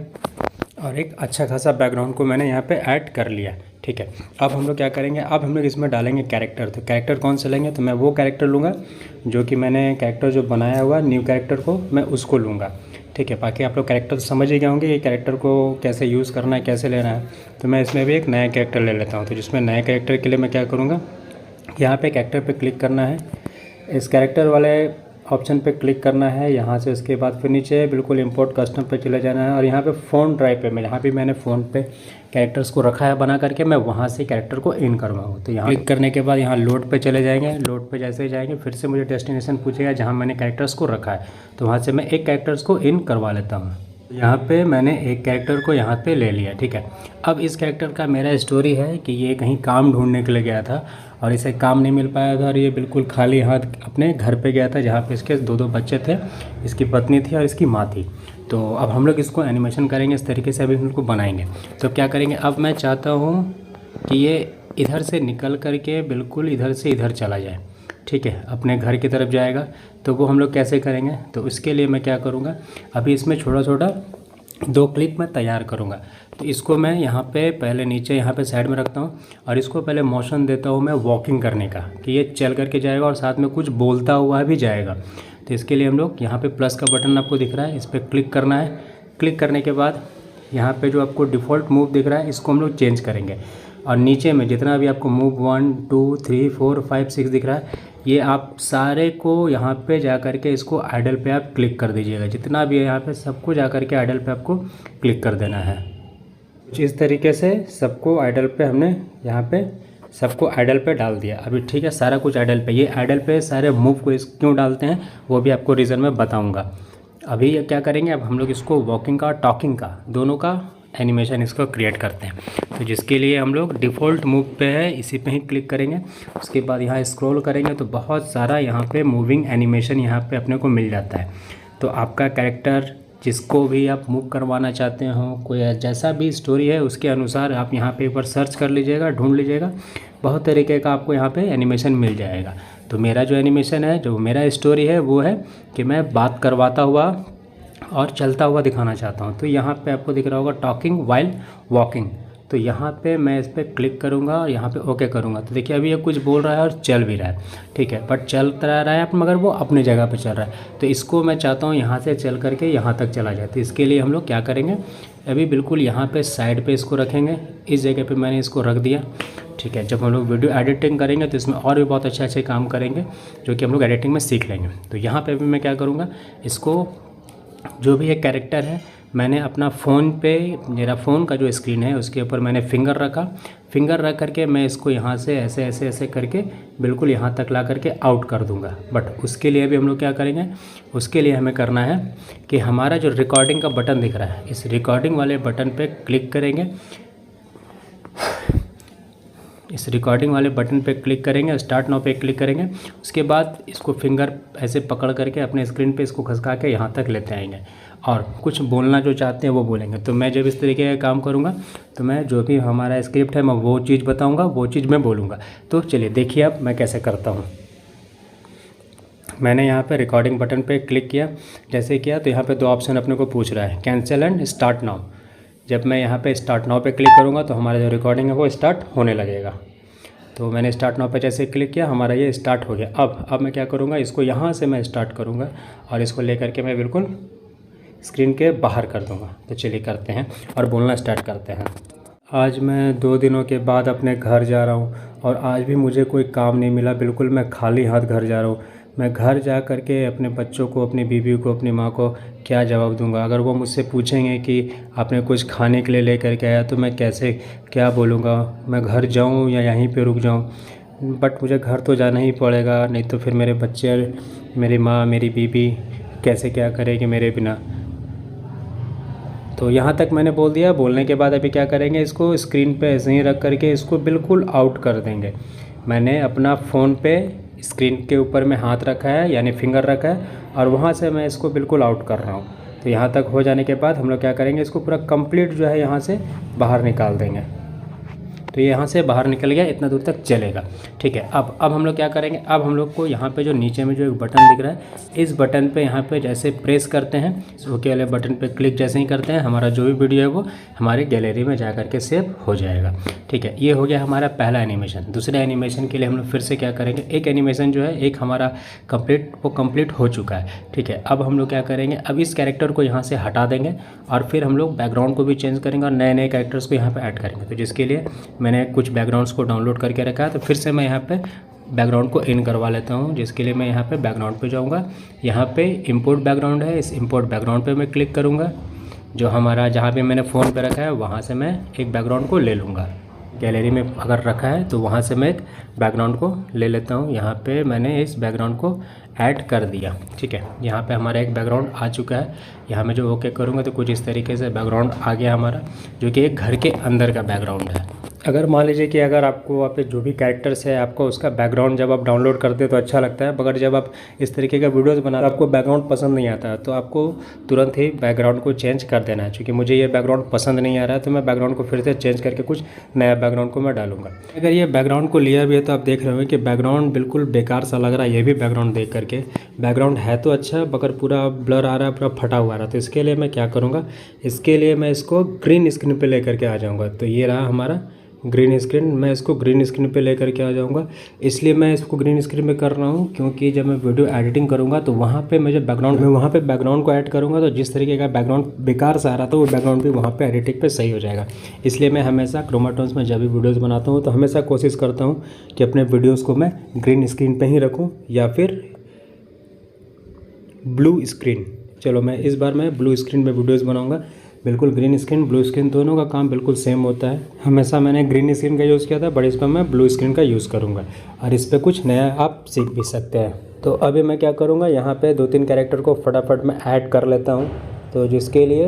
और एक अच्छा खासा बैकग्राउंड को मैंने यहाँ पे ऐड कर लिया, ठीक है। अब हम लोग क्या करेंगे, अब हम लोग इसमें डालेंगे कैरेक्टर। तो कैरेक्टर कौन से लेंगे, तो मैं वो कैरेक्टर लूँगा जो कि मैंने कैरेक्टर जो बनाया हुआ न्यू कैरेक्टर को मैं उसको लूँगा, ठीक है। बाकी आप लोग कैरेक्टर तो समझ ही गए होंगे कि कैरेक्टर को कैसे यूज़ करना है, कैसे लेना है। तो मैं इसमें भी एक नया कैरेक्टर ले लेता हूँ। तो जिसमें नए कैरेक्टर के लिए मैं क्या करूँगा, यहाँ पे कैरेक्टर पे क्लिक करना है, इस कैरेक्टर वाले ऑप्शन पे क्लिक करना है, यहाँ से उसके बाद फिर नीचे बिल्कुल इंपोर्ट कस्टम पे चले जाना है और यहाँ पे फ़ोन ड्राइव पे मैं जहाँ भी मैंने फ़ोन पे कैरेक्टर्स को रखा है बना करके मैं वहाँ से कैरेक्टर को इन करवाऊँ। तो यहाँ क्लिक करने के बाद यहाँ लोड पे चले जाएंगे। लोड पे जैसे ही जाएंगे फिर से मुझे डेस्टिनेशन पूछेगा जहाँ मैंने कैरेक्टर्स को रखा है, तो वहाँ से मैं एक कैरेक्टर्स को इन करवा लेता हूँ। यहाँ पे मैंने एक कैरेक्टर को यहाँ पे ले लिया, ठीक है। अब इस कैरेक्टर का मेरा स्टोरी है कि ये कहीं काम ढूंढने के लिए गया था और इसे काम नहीं मिल पाया था और ये बिल्कुल खाली हाथ अपने घर पे गया था जहाँ पे इसके 2 बच्चे थे, इसकी पत्नी थी और इसकी माँ थी। तो अब हम लोग इसको एनिमेशन करेंगे इस तरीके से, अभी हम लोग बनाएंगे। तो क्या करेंगे, अब मैं चाहता हूँ कि ये इधर से निकल करके बिल्कुल इधर से इधर चला जाए, ठीक है, अपने घर की तरफ जाएगा। तो वो हम लोग कैसे करेंगे, तो उसके लिए मैं क्या करूँगा, अभी इसमें छोटा छोटा 2 क्लिप मैं तैयार करूँगा। तो इसको मैं यहाँ पे पहले नीचे यहाँ पे साइड में रखता हूँ और इसको पहले मोशन देता हूँ मैं वॉकिंग करने का, कि ये चल करके जाएगा और साथ में कुछ बोलता हुआ भी जाएगा। तो इसके लिए हम लोग यहाँ पे प्लस का बटन आपको दिख रहा है, इस पर क्लिक करना है। क्लिक करने के बाद यहाँ पे जो आपको डिफ़ॉल्ट मूव दिख रहा है इसको हम लोग चेंज करेंगे और नीचे में जितना भी आपको मूव 1 2 3 4 5 6 दिख रहा है, ये आप सारे को यहाँ पे जा कर के इसको आइडल पे आप क्लिक कर दीजिएगा। जितना भी है यहाँ पे सबको जा कर के आइडल पे आपको क्लिक कर देना है। इस तरीके से सबको आइडल पे हमने यहाँ पे सबको आइडल पे डाल दिया। अभी ठीक है, सारा कुछ आइडल पे। ये आइडल पे सारे मूव को क्यों डालते हैं वो भी आपको रीज़न में बताऊँगा। अभी क्या करेंगे, अब हम लोग इसको वॉकिंग का टॉकिंग का दोनों का एनिमेशन इसको क्रिएट करते हैं। तो जिसके लिए हम लोग डिफ़ॉल्ट मूव पे है, इसी पे ही क्लिक करेंगे। उसके बाद यहाँ स्क्रॉल करेंगे तो बहुत सारा यहाँ पे मूविंग एनिमेशन यहाँ पे अपने को मिल जाता है। तो आपका कैरेक्टर जिसको भी आप मूव करवाना चाहते हो, कोई जैसा भी स्टोरी है उसके अनुसार आप यहाँ पे एक बार सर्च कर लीजिएगा, ढूंढ लीजिएगा, बहुत तरीके का आपको यहाँ पे एनिमेशन मिल जाएगा। तो मेरा जो एनिमेशन है, जो मेरा स्टोरी है वो है कि मैं बात करवाता हुआ और चलता हुआ दिखाना चाहता हूँ। तो यहाँ पे आपको दिख रहा होगा टॉकिंग वाइल वॉकिंग। तो यहाँ पे मैं इस पर क्लिक करूँगा और यहाँ पे ओके करूँगा। तो देखिए अभी ये कुछ बोल रहा है और चल भी रहा है, ठीक है, बट चल रहा है मगर वो अपनी जगह पे चल रहा है। तो इसको मैं चाहता हूँ यहाँ से चल करके यहाँ तक चला जाए। तो इसके लिए हम लोग क्या करेंगे, अभी बिल्कुल यहाँ पे साइड पे इसको रखेंगे। इस जगह पे मैंने इसको रख दिया, ठीक है। जब हम लोग वीडियो एडिटिंग करेंगे तो इसमें और भी बहुत अच्छे अच्छे काम करेंगे जो कि हम लोग एडिटिंग में सीख लेंगे। तो यहाँ पे भी मैं क्या करूँगा, इसको जो भी एक कैरेक्टर है मैंने अपना फ़ोन पे, मेरा फ़ोन का जो स्क्रीन है उसके ऊपर मैंने फिंगर रखा। फिंगर रख करके मैं इसको यहाँ से ऐसे ऐसे ऐसे करके बिल्कुल यहाँ तक ला करके आउट कर दूँगा। बट उसके लिए भी हम लोग क्या करेंगे, उसके लिए हमें करना है कि हमारा जो रिकॉर्डिंग का बटन दिख रहा है, इस रिकॉर्डिंग वाले बटन पे क्लिक करेंगे। इस रिकॉर्डिंग वाले बटन पे क्लिक करेंगे, स्टार्ट नाउ पे क्लिक करेंगे। उसके बाद इसको फिंगर ऐसे पकड़ करके अपने स्क्रीन पे इसको खसका के यहाँ तक लेते आएंगे और कुछ बोलना जो चाहते हैं वो बोलेंगे। तो मैं जब इस तरीके का काम करूँगा तो मैं जो भी हमारा स्क्रिप्ट है मैं वो चीज़ बताऊँगा, वो चीज़ मैं बोलूँगा। तो चलिए देखिए अब मैं कैसे करता हूँ। मैंने यहाँ पे रिकॉर्डिंग बटन पे क्लिक किया, जैसे किया तो यहाँ पे 2 ऑप्शन अपने को पूछ रहा है, कैंसिल एंड स्टार्ट नाउ। जब मैं यहाँ पे स्टार्ट नाउ पे क्लिक करूँगा तो हमारा जो रिकॉर्डिंग है वो स्टार्ट होने लगेगा। तो मैंने स्टार्ट नाउ पे जैसे क्लिक किया, हमारा ये स्टार्ट हो गया। अब मैं क्या करूँगा, इसको यहाँ से मैं स्टार्ट करूँगा और इसको ले करके मैं बिल्कुल स्क्रीन के बाहर कर दूँगा। तो चलिए करते हैं और बोलना स्टार्ट करते हैं। आज मैं 2 दिनों के बाद अपने घर जा रहा हूँ और आज भी मुझे कोई काम नहीं मिला, बिल्कुल मैं खाली हाथ घर जा रहा हूँ। मैं घर जा कर के अपने बच्चों को, अपनी बीवी को, अपनी माँ को क्या जवाब दूंगा। अगर वो मुझसे पूछेंगे कि आपने कुछ खाने के लिए लेकर के आया तो मैं कैसे क्या बोलूँगा, मैं घर जाऊँ या यहीं पे रुक जाऊँ। बट मुझे घर तो जाना ही पड़ेगा, नहीं तो फिर मेरे बच्चे, मेरी माँ, मेरी बीवी कैसे क्या करेगी मेरे बिना। तो यहाँ तक मैंने बोल दिया। बोलने के बाद अभी क्या करेंगे, इसको स्क्रीन पे ऐसे ही रख करके इसको बिल्कुल आउट कर देंगे। मैंने अपना फ़ोन पे स्क्रीन के ऊपर में हाथ रखा है, यानी फिंगर रखा है, और वहाँ से मैं इसको बिल्कुल आउट कर रहा हूँ। तो यहाँ तक हो जाने के बाद हम लोग क्या करेंगे, इसको पूरा कंप्लीट जो है यहाँ से बाहर निकाल देंगे। तो ये यहाँ से बाहर निकल गया, इतना दूर तक चलेगा, ठीक है। अब हम लोग क्या करेंगे, अब हम लोग को यहाँ पे जो नीचे में जो एक बटन दिख रहा है, इस बटन पे यहाँ पे जैसे प्रेस करते हैं, ओके वाले बटन पे क्लिक जैसे ही करते हैं, हमारा जो भी वीडियो है वो हमारी गैलरी में जा करके सेव हो जाएगा, ठीक है। ये हो गया हमारा पहला एनिमेशन। दूसरे एनिमेशन के लिए हम लोग फिर से क्या करेंगे, एक एनिमेशन जो है एक हमारा कंप्लीट हो चुका है, ठीक है। अब हम लोग क्या करेंगे, अब इस कैरेक्टर को यहाँ से हटा देंगे और फिर हम लोग बैकग्राउंड को भी चेंज करेंगे और नए नए कैरेक्टर्स को यहाँ पे ऐड करेंगे। तो जिसके लिए मैंने कुछ बैकग्राउंड्स को डाउनलोड करके रखा है, तो फिर से मैं यहाँ पे बैकग्राउंड को इन करवा लेता हूँ। जिसके लिए मैं यहाँ पे बैकग्राउंड पे जाऊँगा, यहाँ पे इंपोर्ट बैकग्राउंड है, इस इंपोर्ट बैकग्राउंड पे मैं क्लिक करूँगा। जो हमारा जहाँ पे मैंने फ़ोन पे रखा है वहाँ से मैं एक बैकग्राउंड को ले लूँगा। गैलरी में अगर रखा है तो वहाँ से मैं एक बैकग्राउंड को ले लेता हूँ। यहाँ पे मैंने इस बैकग्राउंड को ऐड कर दिया, ठीक है। यहाँ पे हमारा एक बैकग्राउंड आ चुका है। यहाँ मैं जो ओके करूँगा तो कुछ इस तरीके से बैकग्राउंड आ गया हमारा, जो कि एक घर के अंदर का बैकग्राउंड है। अगर मान लीजिए कि अगर आपको वहाँ पे जो भी कैरेक्टर्स है आपको उसका बैकग्राउंड जब आप डाउनलोड करते हैं तो अच्छा लगता है, मगर जब आप इस तरीके का वीडियोस बनाते हो आपको बैकग्राउंड पसंद नहीं आता तो आपको तुरंत ही बैकग्राउंड को चेंज कर देना है। क्योंकि मुझे ये बैकग्राउंड पसंद नहीं आ रहा है तो मैं बैकग्राउंड को फिर से चेंज करके कुछ नया बैकग्राउंड को मैं डालूंगा। अगर ये बैकग्राउंड को लिया भी है तो आप देख रहे हो कि बैकग्राउंड बिल्कुल बेकार सा लग रहा है। ये भी बैकग्राउंड देख करके बैकग्राउंड है तो अच्छा मगर पूरा ब्लर आ रहा है, पूरा फटा हुआ आ रहा है। तो इसके लिए मैं क्या करूँगा, इसके लिए मैं इसको ग्रीन स्क्रीन पर लेकर के आ जाऊँगा। तो ये रहा हमारा ग्रीन स्क्रीन, मैं इसको ग्रीन स्क्रीन पे लेकर के आ जाऊंगा। इसलिए मैं इसको ग्रीन स्क्रीन में कर रहा हूँ क्योंकि जब मैं वीडियो एडिटिंग करूँगा तो वहाँ पे मुझे बैकग्राउंड को ऐड करूँगा तो जिस तरीके का बैकग्राउंड बेकार सा आ रहा था वो बैकग्राउंड भी वहाँ पे एडिटिंग पे सही हो जाएगा। इसलिए मैं हमेशा क्रोमाटोन्स में जब भी वीडियोज़ बनाता हूँ तो हमेशा कोशिश करता हूँ कि अपने वीडियोज़ को मैं ग्रीन स्क्रीन पर ही रखूँ या फिर ब्लू स्क्रीन। चलो मैं इस बार मैं ब्लू स्क्रीन पर वीडियोज़ बनाऊँगा। बिल्कुल ग्रीन स्क्रीन ब्लू स्क्रीन दोनों का काम बिल्कुल सेम होता है। हमेशा मैंने ग्रीन स्क्रीन का यूज़ किया था बट इस पर मैं ब्लू स्क्रीन का यूज़ करूँगा और इस पर कुछ नया आप सीख भी सकते हैं। तो अभी मैं क्या करूँगा, यहाँ पे 2-3 कैरेक्टर को फटाफट मैं ऐड कर लेता हूँ। तो जिसके लिए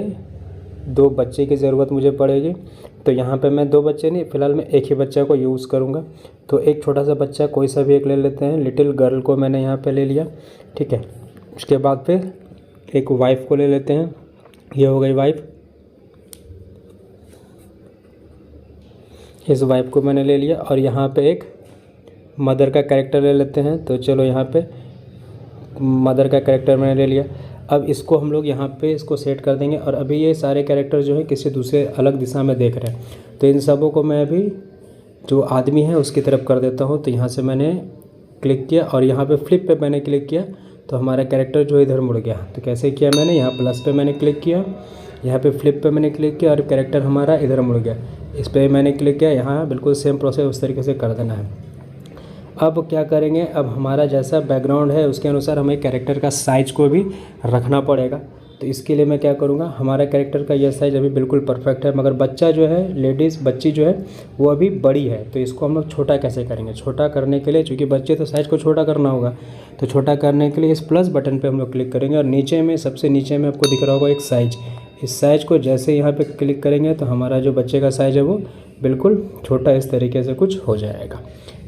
2 बच्चे की ज़रूरत मुझे पड़ेगी। तो यहाँ पे मैं 2 बच्चे नहीं, फ़िलहाल मैं एक ही बच्चा को यूज़ करूँगा। तो एक छोटा सा बच्चा कोई सा भी एक ले लेते हैं। लिटिल गर्ल को मैंने यहाँ पर ले लिया, ठीक है। उसके बाद फिर एक वाइफ को ले लेते हैं, ये हो गई वाइफ। इस वाइफ को मैंने ले लिया और यहाँ पे एक मदर का कैरेक्टर ले लेते हैं। तो चलो यहाँ पे मदर का कैरेक्टर मैंने ले लिया। अब इसको हम लोग यहाँ पे इसको सेट कर देंगे। और अभी ये सारे कैरेक्टर जो है किसी दूसरे अलग दिशा में देख रहे हैं तो इन सबों को मैं अभी जो आदमी है उसकी तरफ कर देता हूँ। तो यहाँ से मैंने क्लिक किया और यहाँ पे फ्लिप पे मैंने क्लिक किया तो हमारा कैरेक्टर जो इधर मुड़ गया। तो कैसे किया मैंने, यहाँ प्लस पे मैंने क्लिक किया, यहाँ पे फ्लिप पे मैंने क्लिक किया और कैरेक्टर हमारा इधर मुड़ गया। इस पर मैंने क्लिक किया, यहाँ बिल्कुल सेम प्रोसेस उस तरीके से कर देना है। अब क्या करेंगे, अब हमारा जैसा बैकग्राउंड है उसके अनुसार हमें कैरेक्टर का साइज़ को भी रखना पड़ेगा। तो इसके लिए मैं क्या करूँगा, हमारा कैरेक्टर का यह साइज़ अभी बिल्कुल परफेक्ट है मगर बच्चा जो है, लेडीज़ बच्ची जो है वो अभी बड़ी है। तो इसको हम लोग छोटा कैसे करेंगे, छोटा करने के लिए चूँकि बच्चे तो साइज़ को छोटा करना होगा तो छोटा करने के लिए इस प्लस बटन पे हम लोग क्लिक करेंगे और नीचे में सबसे नीचे में आपको दिख रहा होगा एक साइज़। इस साइज़ को जैसे यहाँ पे क्लिक करेंगे तो हमारा जो बच्चे का साइज़ है वो बिल्कुल छोटा इस तरीके से कुछ हो जाएगा,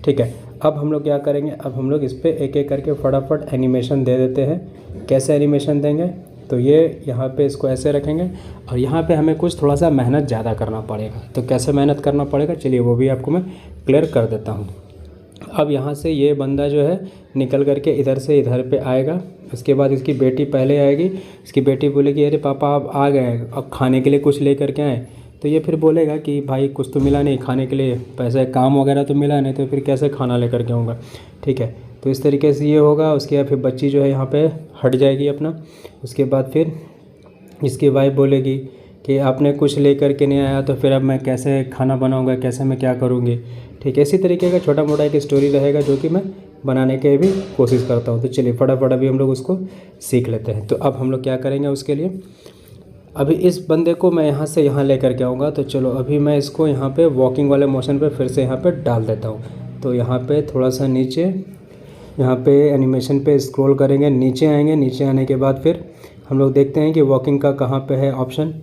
ठीक है। अब हम लोग क्या करेंगे, अब हम लोग इस पर एक एक करके फटाफट एनिमेशन दे देते हैं। कैसे एनिमेशन देंगे, तो ये यहाँ पे इसको ऐसे रखेंगे और यहाँ पे हमें कुछ थोड़ा सा मेहनत ज़्यादा करना पड़ेगा। तो कैसे मेहनत करना पड़ेगा, चलिए वो भी आपको मैं क्लियर कर देता हूँ। अब यहाँ से ये बंदा जो है निकल करके इधर से इधर पे आएगा। उसके बाद इसकी बेटी पहले आएगी। इसकी बेटी बोलेगी अरे पापा आप आ गए, अब खाने के लिए कुछ लेकर के आए। तो ये फिर बोलेगा कि भाई कुछ तो मिला नहीं खाने के लिए, पैसे काम वगैरह तो मिला नहीं तो फिर कैसे खाना लेकर के आऊँगा, ठीक है। तो इस तरीके से ये होगा। उसके बाद फिर बच्ची जो है यहाँ पे हट जाएगी अपना। उसके बाद फिर इसकी वाइफ बोलेगी कि आपने कुछ लेकर के नहीं आया तो फिर अब मैं कैसे खाना बनाऊँगा, कैसे मैं क्या करूँगी, ठीक है। इसी तरीके का छोटा मोटा एक स्टोरी रहेगा जो कि मैं बनाने के भी कोशिश करता हूँ। तो चलिए फटाफट अभी हम लोग उसको सीख लेते हैं। तो अब हम लोग क्या करेंगे, उसके लिए अभी इस बंदे को मैं यहाँ से यहाँ लेकर के आऊँगा। तो चलो अभी मैं इसको यहाँ पे वॉकिंग वाले मोशन पे फिर से यहाँ पे डाल देता हूँ। तो यहाँ पे थोड़ा सा नीचे यहाँ पे एनिमेशन पे स्क्रॉल करेंगे, नीचे आएंगे। नीचे आने के बाद फिर हम लोग देखते हैं कि वॉकिंग का कहाँ पे है ऑप्शन।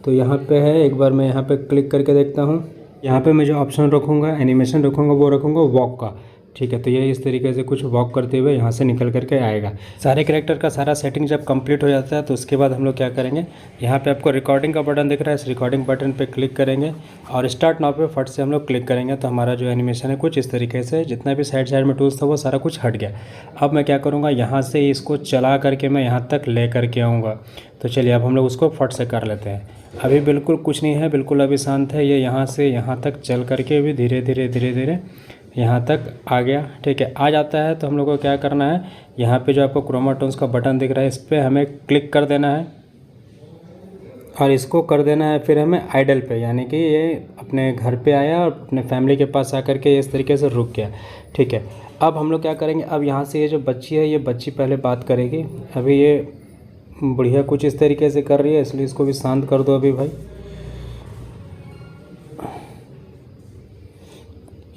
तो यहाँ पे है, एक बार मैं यहाँ पे क्लिक करके देखता हूँ। यहाँ पे मैं जो ऑप्शन रखूँगा, एनिमेशन रखूँगा, वो रखूँगा वॉक का, ठीक है। तो ये इस तरीके से कुछ वॉक करते हुए यहाँ से निकल करके आएगा। सारे कैरेक्टर का सारा सेटिंग जब कंप्लीट हो जाता है तो उसके बाद हम लोग क्या करेंगे, यहाँ पे आपको रिकॉर्डिंग का बटन दिख रहा है, इस रिकॉर्डिंग बटन पे क्लिक करेंगे और स्टार्ट नाउ पे फट से हम लोग क्लिक करेंगे। तो हमारा जो एनिमेशन है कुछ इस तरीके से, जितना भी साइड में टूल्स था वो सारा कुछ हट गया। अब मैं क्या करूँगा, यहाँ से इसको चला करके मैं यहाँ तक ले करके आऊँगा। तो चलिए अब हम लोग उसको फट से कर लेते हैं। अभी बिल्कुल कुछ नहीं है, बिल्कुल अभी शांत है। ये यहाँ से यहाँ तक चल करके भी धीरे धीरे यहाँ तक आ गया, ठीक है। आ जाता है तो हम लोग को क्या करना है, यहाँ पे जो आपको क्रोमाटोन्स का बटन दिख रहा है इस पर हमें क्लिक कर देना है और इसको कर देना है फिर हमें आइडल पे, यानी कि ये अपने घर पे आया और अपने फैमिली के पास आकर के इस तरीके से रुक गया, ठीक है। अब हम लोग क्या करेंगे, अब यहाँ से ये जो बच्ची है ये बच्ची पहले बात करेगी। अभी ये बढ़िया कुछ इस तरीके से कर रही है, इसलिए इसको भी शांत कर दो अभी भाई।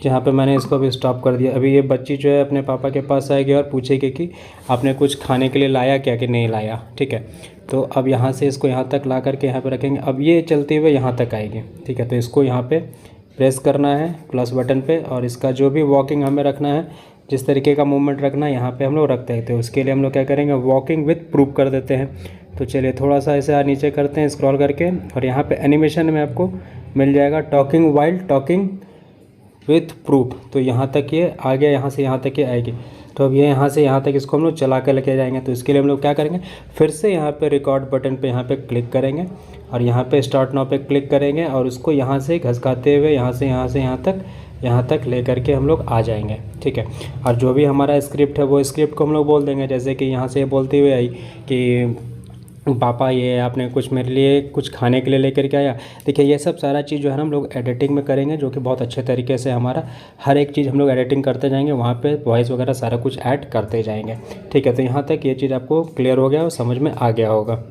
यहाँ पे मैंने इसको भी स्टॉप कर दिया। अभी ये बच्ची जो है अपने पापा के पास आएगी और पूछेगी कि आपने कुछ खाने के लिए लाया क्या कि नहीं लाया, ठीक है। तो अब यहाँ से इसको यहाँ तक ला करके यहाँ पे रखेंगे। अब ये चलते हुए यहाँ तक आएगी, ठीक है। तो इसको यहाँ पे प्रेस करना है प्लस बटन पे, और इसका जो भी वॉकिंग हमें रखना है, जिस तरीके का मूवमेंट रखना है यहाँ पे हम लोग रखते हैं। तो उसके लिए हम लोग क्या करेंगे, वॉकिंग विथ प्रूफ कर देते हैं। तो चलिए थोड़ा सा ऐसे नीचे करते हैं स्क्रॉल करके, और यहाँ पे एनिमेशन में आपको मिल जाएगा talking while talking with proof. तो यहाँ तक ये आ गया, यहाँ से यहाँ तक ये आएगी। तो अब ये यहाँ से यहाँ तक इसको हम लोग चला कर लेके जाएंगे। तो इसके लिए हम लोग क्या करेंगे, फिर से यहाँ पे रिकॉर्ड बटन पे यहाँ पे क्लिक करेंगे, और यहाँ पे स्टार्ट नाउ पे क्लिक करेंगे, और उसको यहाँ से घसकाते हुए यहाँ से यहाँ तक ले करके हम लोग आ जाएंगे। ठीक है, और जो भी हमारा स्क्रिप्ट है वो स्क्रिप्ट को हम लोग बोल देंगे। जैसे कि यहाँ से बोलते हुए आई कि पापा ये आपने कुछ मेरे लिए कुछ खाने के लिए लेकर के आया। देखिए ये सब सारा चीज़ जो है ना हम लोग एडिटिंग में करेंगे, जो कि बहुत अच्छे तरीके से हमारा हर एक चीज़ हम लोग एडिटिंग करते जाएंगे, वहाँ पे वॉइस वगैरह सारा कुछ ऐड करते जाएंगे। ठीक है, तो यहाँ तक ये चीज़ आपको क्लियर हो गया और समझ में आ गया होगा।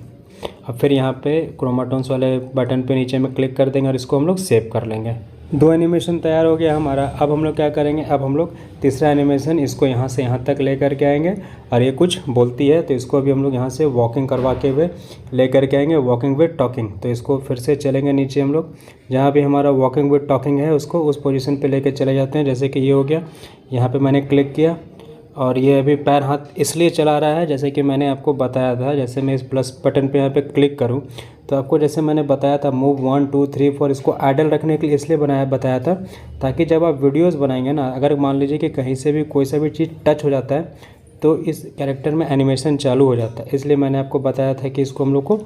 अब फिर यहाँ पे क्रोमाटोन्स वाले बटन पे नीचे में क्लिक कर देंगे और इसको हम लोग सेव कर लेंगे। 2 एनिमेशन तैयार हो गया हमारा। अब हम लोग क्या करेंगे, अब हम लोग तीसरा एनिमेशन इसको यहाँ से यहाँ तक ले करके आएंगे, और ये कुछ बोलती है तो इसको भी हम लोग यहाँ से वॉकिंग करवा के हुए ले करके आएंगे, वॉकिंग विद टॉकिंग। तो इसको फिर से चलेंगे नीचे हम लोग, जहाँ भी हमारा वॉकिंग विद टॉकिंग है उसको उस पोजीशन पे लेके चले जाते हैं। जैसे कि ये हो गया, यहाँ पे मैंने क्लिक किया, और ये अभी पैर हाथ इसलिए चला रहा है जैसे कि मैंने आपको बताया था। जैसे मैं इस प्लस बटन पे यहाँ पे क्लिक करूँ तो आपको जैसे मैंने बताया था मूव 1 2 3 4 इसको आइडल रखने के लिए इसलिए बताया था, ताकि जब आप वीडियोस बनाएंगे ना, अगर मान लीजिए कि कहीं से भी कोई सा भी चीज़ टच हो जाता है तो इस कैरेक्टर में एनिमेशन चालू हो जाता है। इसलिए मैंने आपको बताया था कि इसको हम लोग को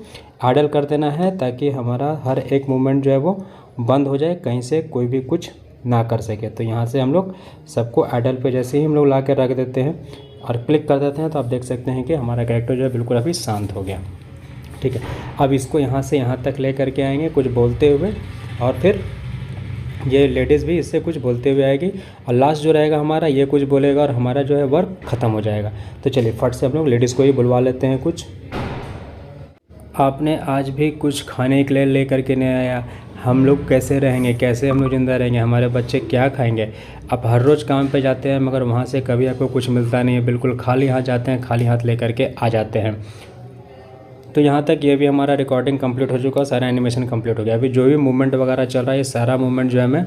आइडल कर देना है, ताकि हमारा हर एक मूवमेंट जो है वो बंद हो जाए, कहीं से कोई भी कुछ ना कर सके। तो यहाँ से हम लोग सबको आइडल पे जैसे ही हम लोग ला कर रख देते हैं और क्लिक कर देते हैं, तो आप देख सकते हैं कि हमारा कैरेक्टर जो है बिल्कुल अभी शांत हो गया। ठीक है, अब इसको यहाँ से यहाँ तक ले करके आएंगे कुछ बोलते हुए, और फिर ये लेडीज़ भी इससे कुछ बोलते हुए आएगी, और लास्ट जो रहेगा हमारा ये कुछ बोलेगा, और हमारा जो है वर्क ख़त्म हो जाएगा। तो चलिए फट से हम लोग लेडीज़ को ही बुलवा लेते हैं। कुछ आपने आज भी कुछ खाने के लिए ले करके नहीं आया, हम लोग कैसे रहेंगे, कैसे हम लोग ज़िंदा रहेंगे, हमारे बच्चे क्या खाएंगे। आप हर रोज़ काम पे जाते हैं मगर वहाँ से कभी आपको कुछ मिलता नहीं है, बिल्कुल खाली हाथ जाते हैं, खाली हाथ लेकर के आ जाते हैं। तो यहाँ तक ये भी हमारा रिकॉर्डिंग कंप्लीट हो चुका, सारा एनिमेशन कंप्लीट हो गया। अभी जो भी मूवमेंट वगैरह चल रहा है ये सारा मूवमेंट जो है मैं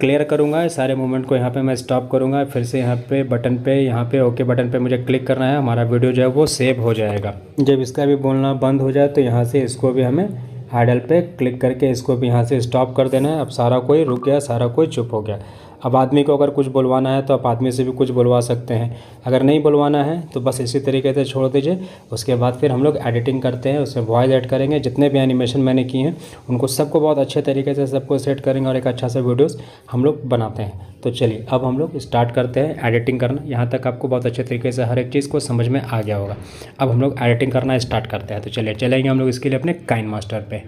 क्लियर करूँगा। सारे मूवमेंट को यहाँ पे मैं स्टॉप करूँगा, फिर से यहाँ पे बटन पे यहाँ पे ओके बटन पे मुझे क्लिक करना है, हमारा वीडियो जो है वो सेव हो जाएगा। जब इसका भी बोलना बंद हो जाए तो यहाँ से इसको भी हमें आइडल पे क्लिक करके इसको भी यहाँ से स्टॉप कर देना है। अब सारा कोई रुक गया, सारा कोई चुप हो गया। अब आदमी को अगर कुछ बुलवाना है तो आप आदमी से भी कुछ बुलवा सकते हैं, अगर नहीं बुलवाना है तो बस इसी तरीके से छोड़ दीजिए। उसके बाद फिर हम लोग एडिटिंग करते हैं, उसमें वॉइस ऐड करेंगे। जितने भी एनिमेशन मैंने किए हैं उनको सबको बहुत अच्छे तरीके से सबको सेट करेंगे और एक अच्छा सा वीडियोस हम लोग बनाते हैं। तो चलिए अब हम लोग स्टार्ट करते हैं एडिटिंग करना। यहाँ तक आपको बहुत अच्छे तरीके से हर एक चीज़ को समझ में आ गया होगा। अब हम लोग एडिटिंग करना स्टार्ट करते हैं। तो चलिए चलेंगे हम लोग इसके लिए अपने काइनमास्टर पे।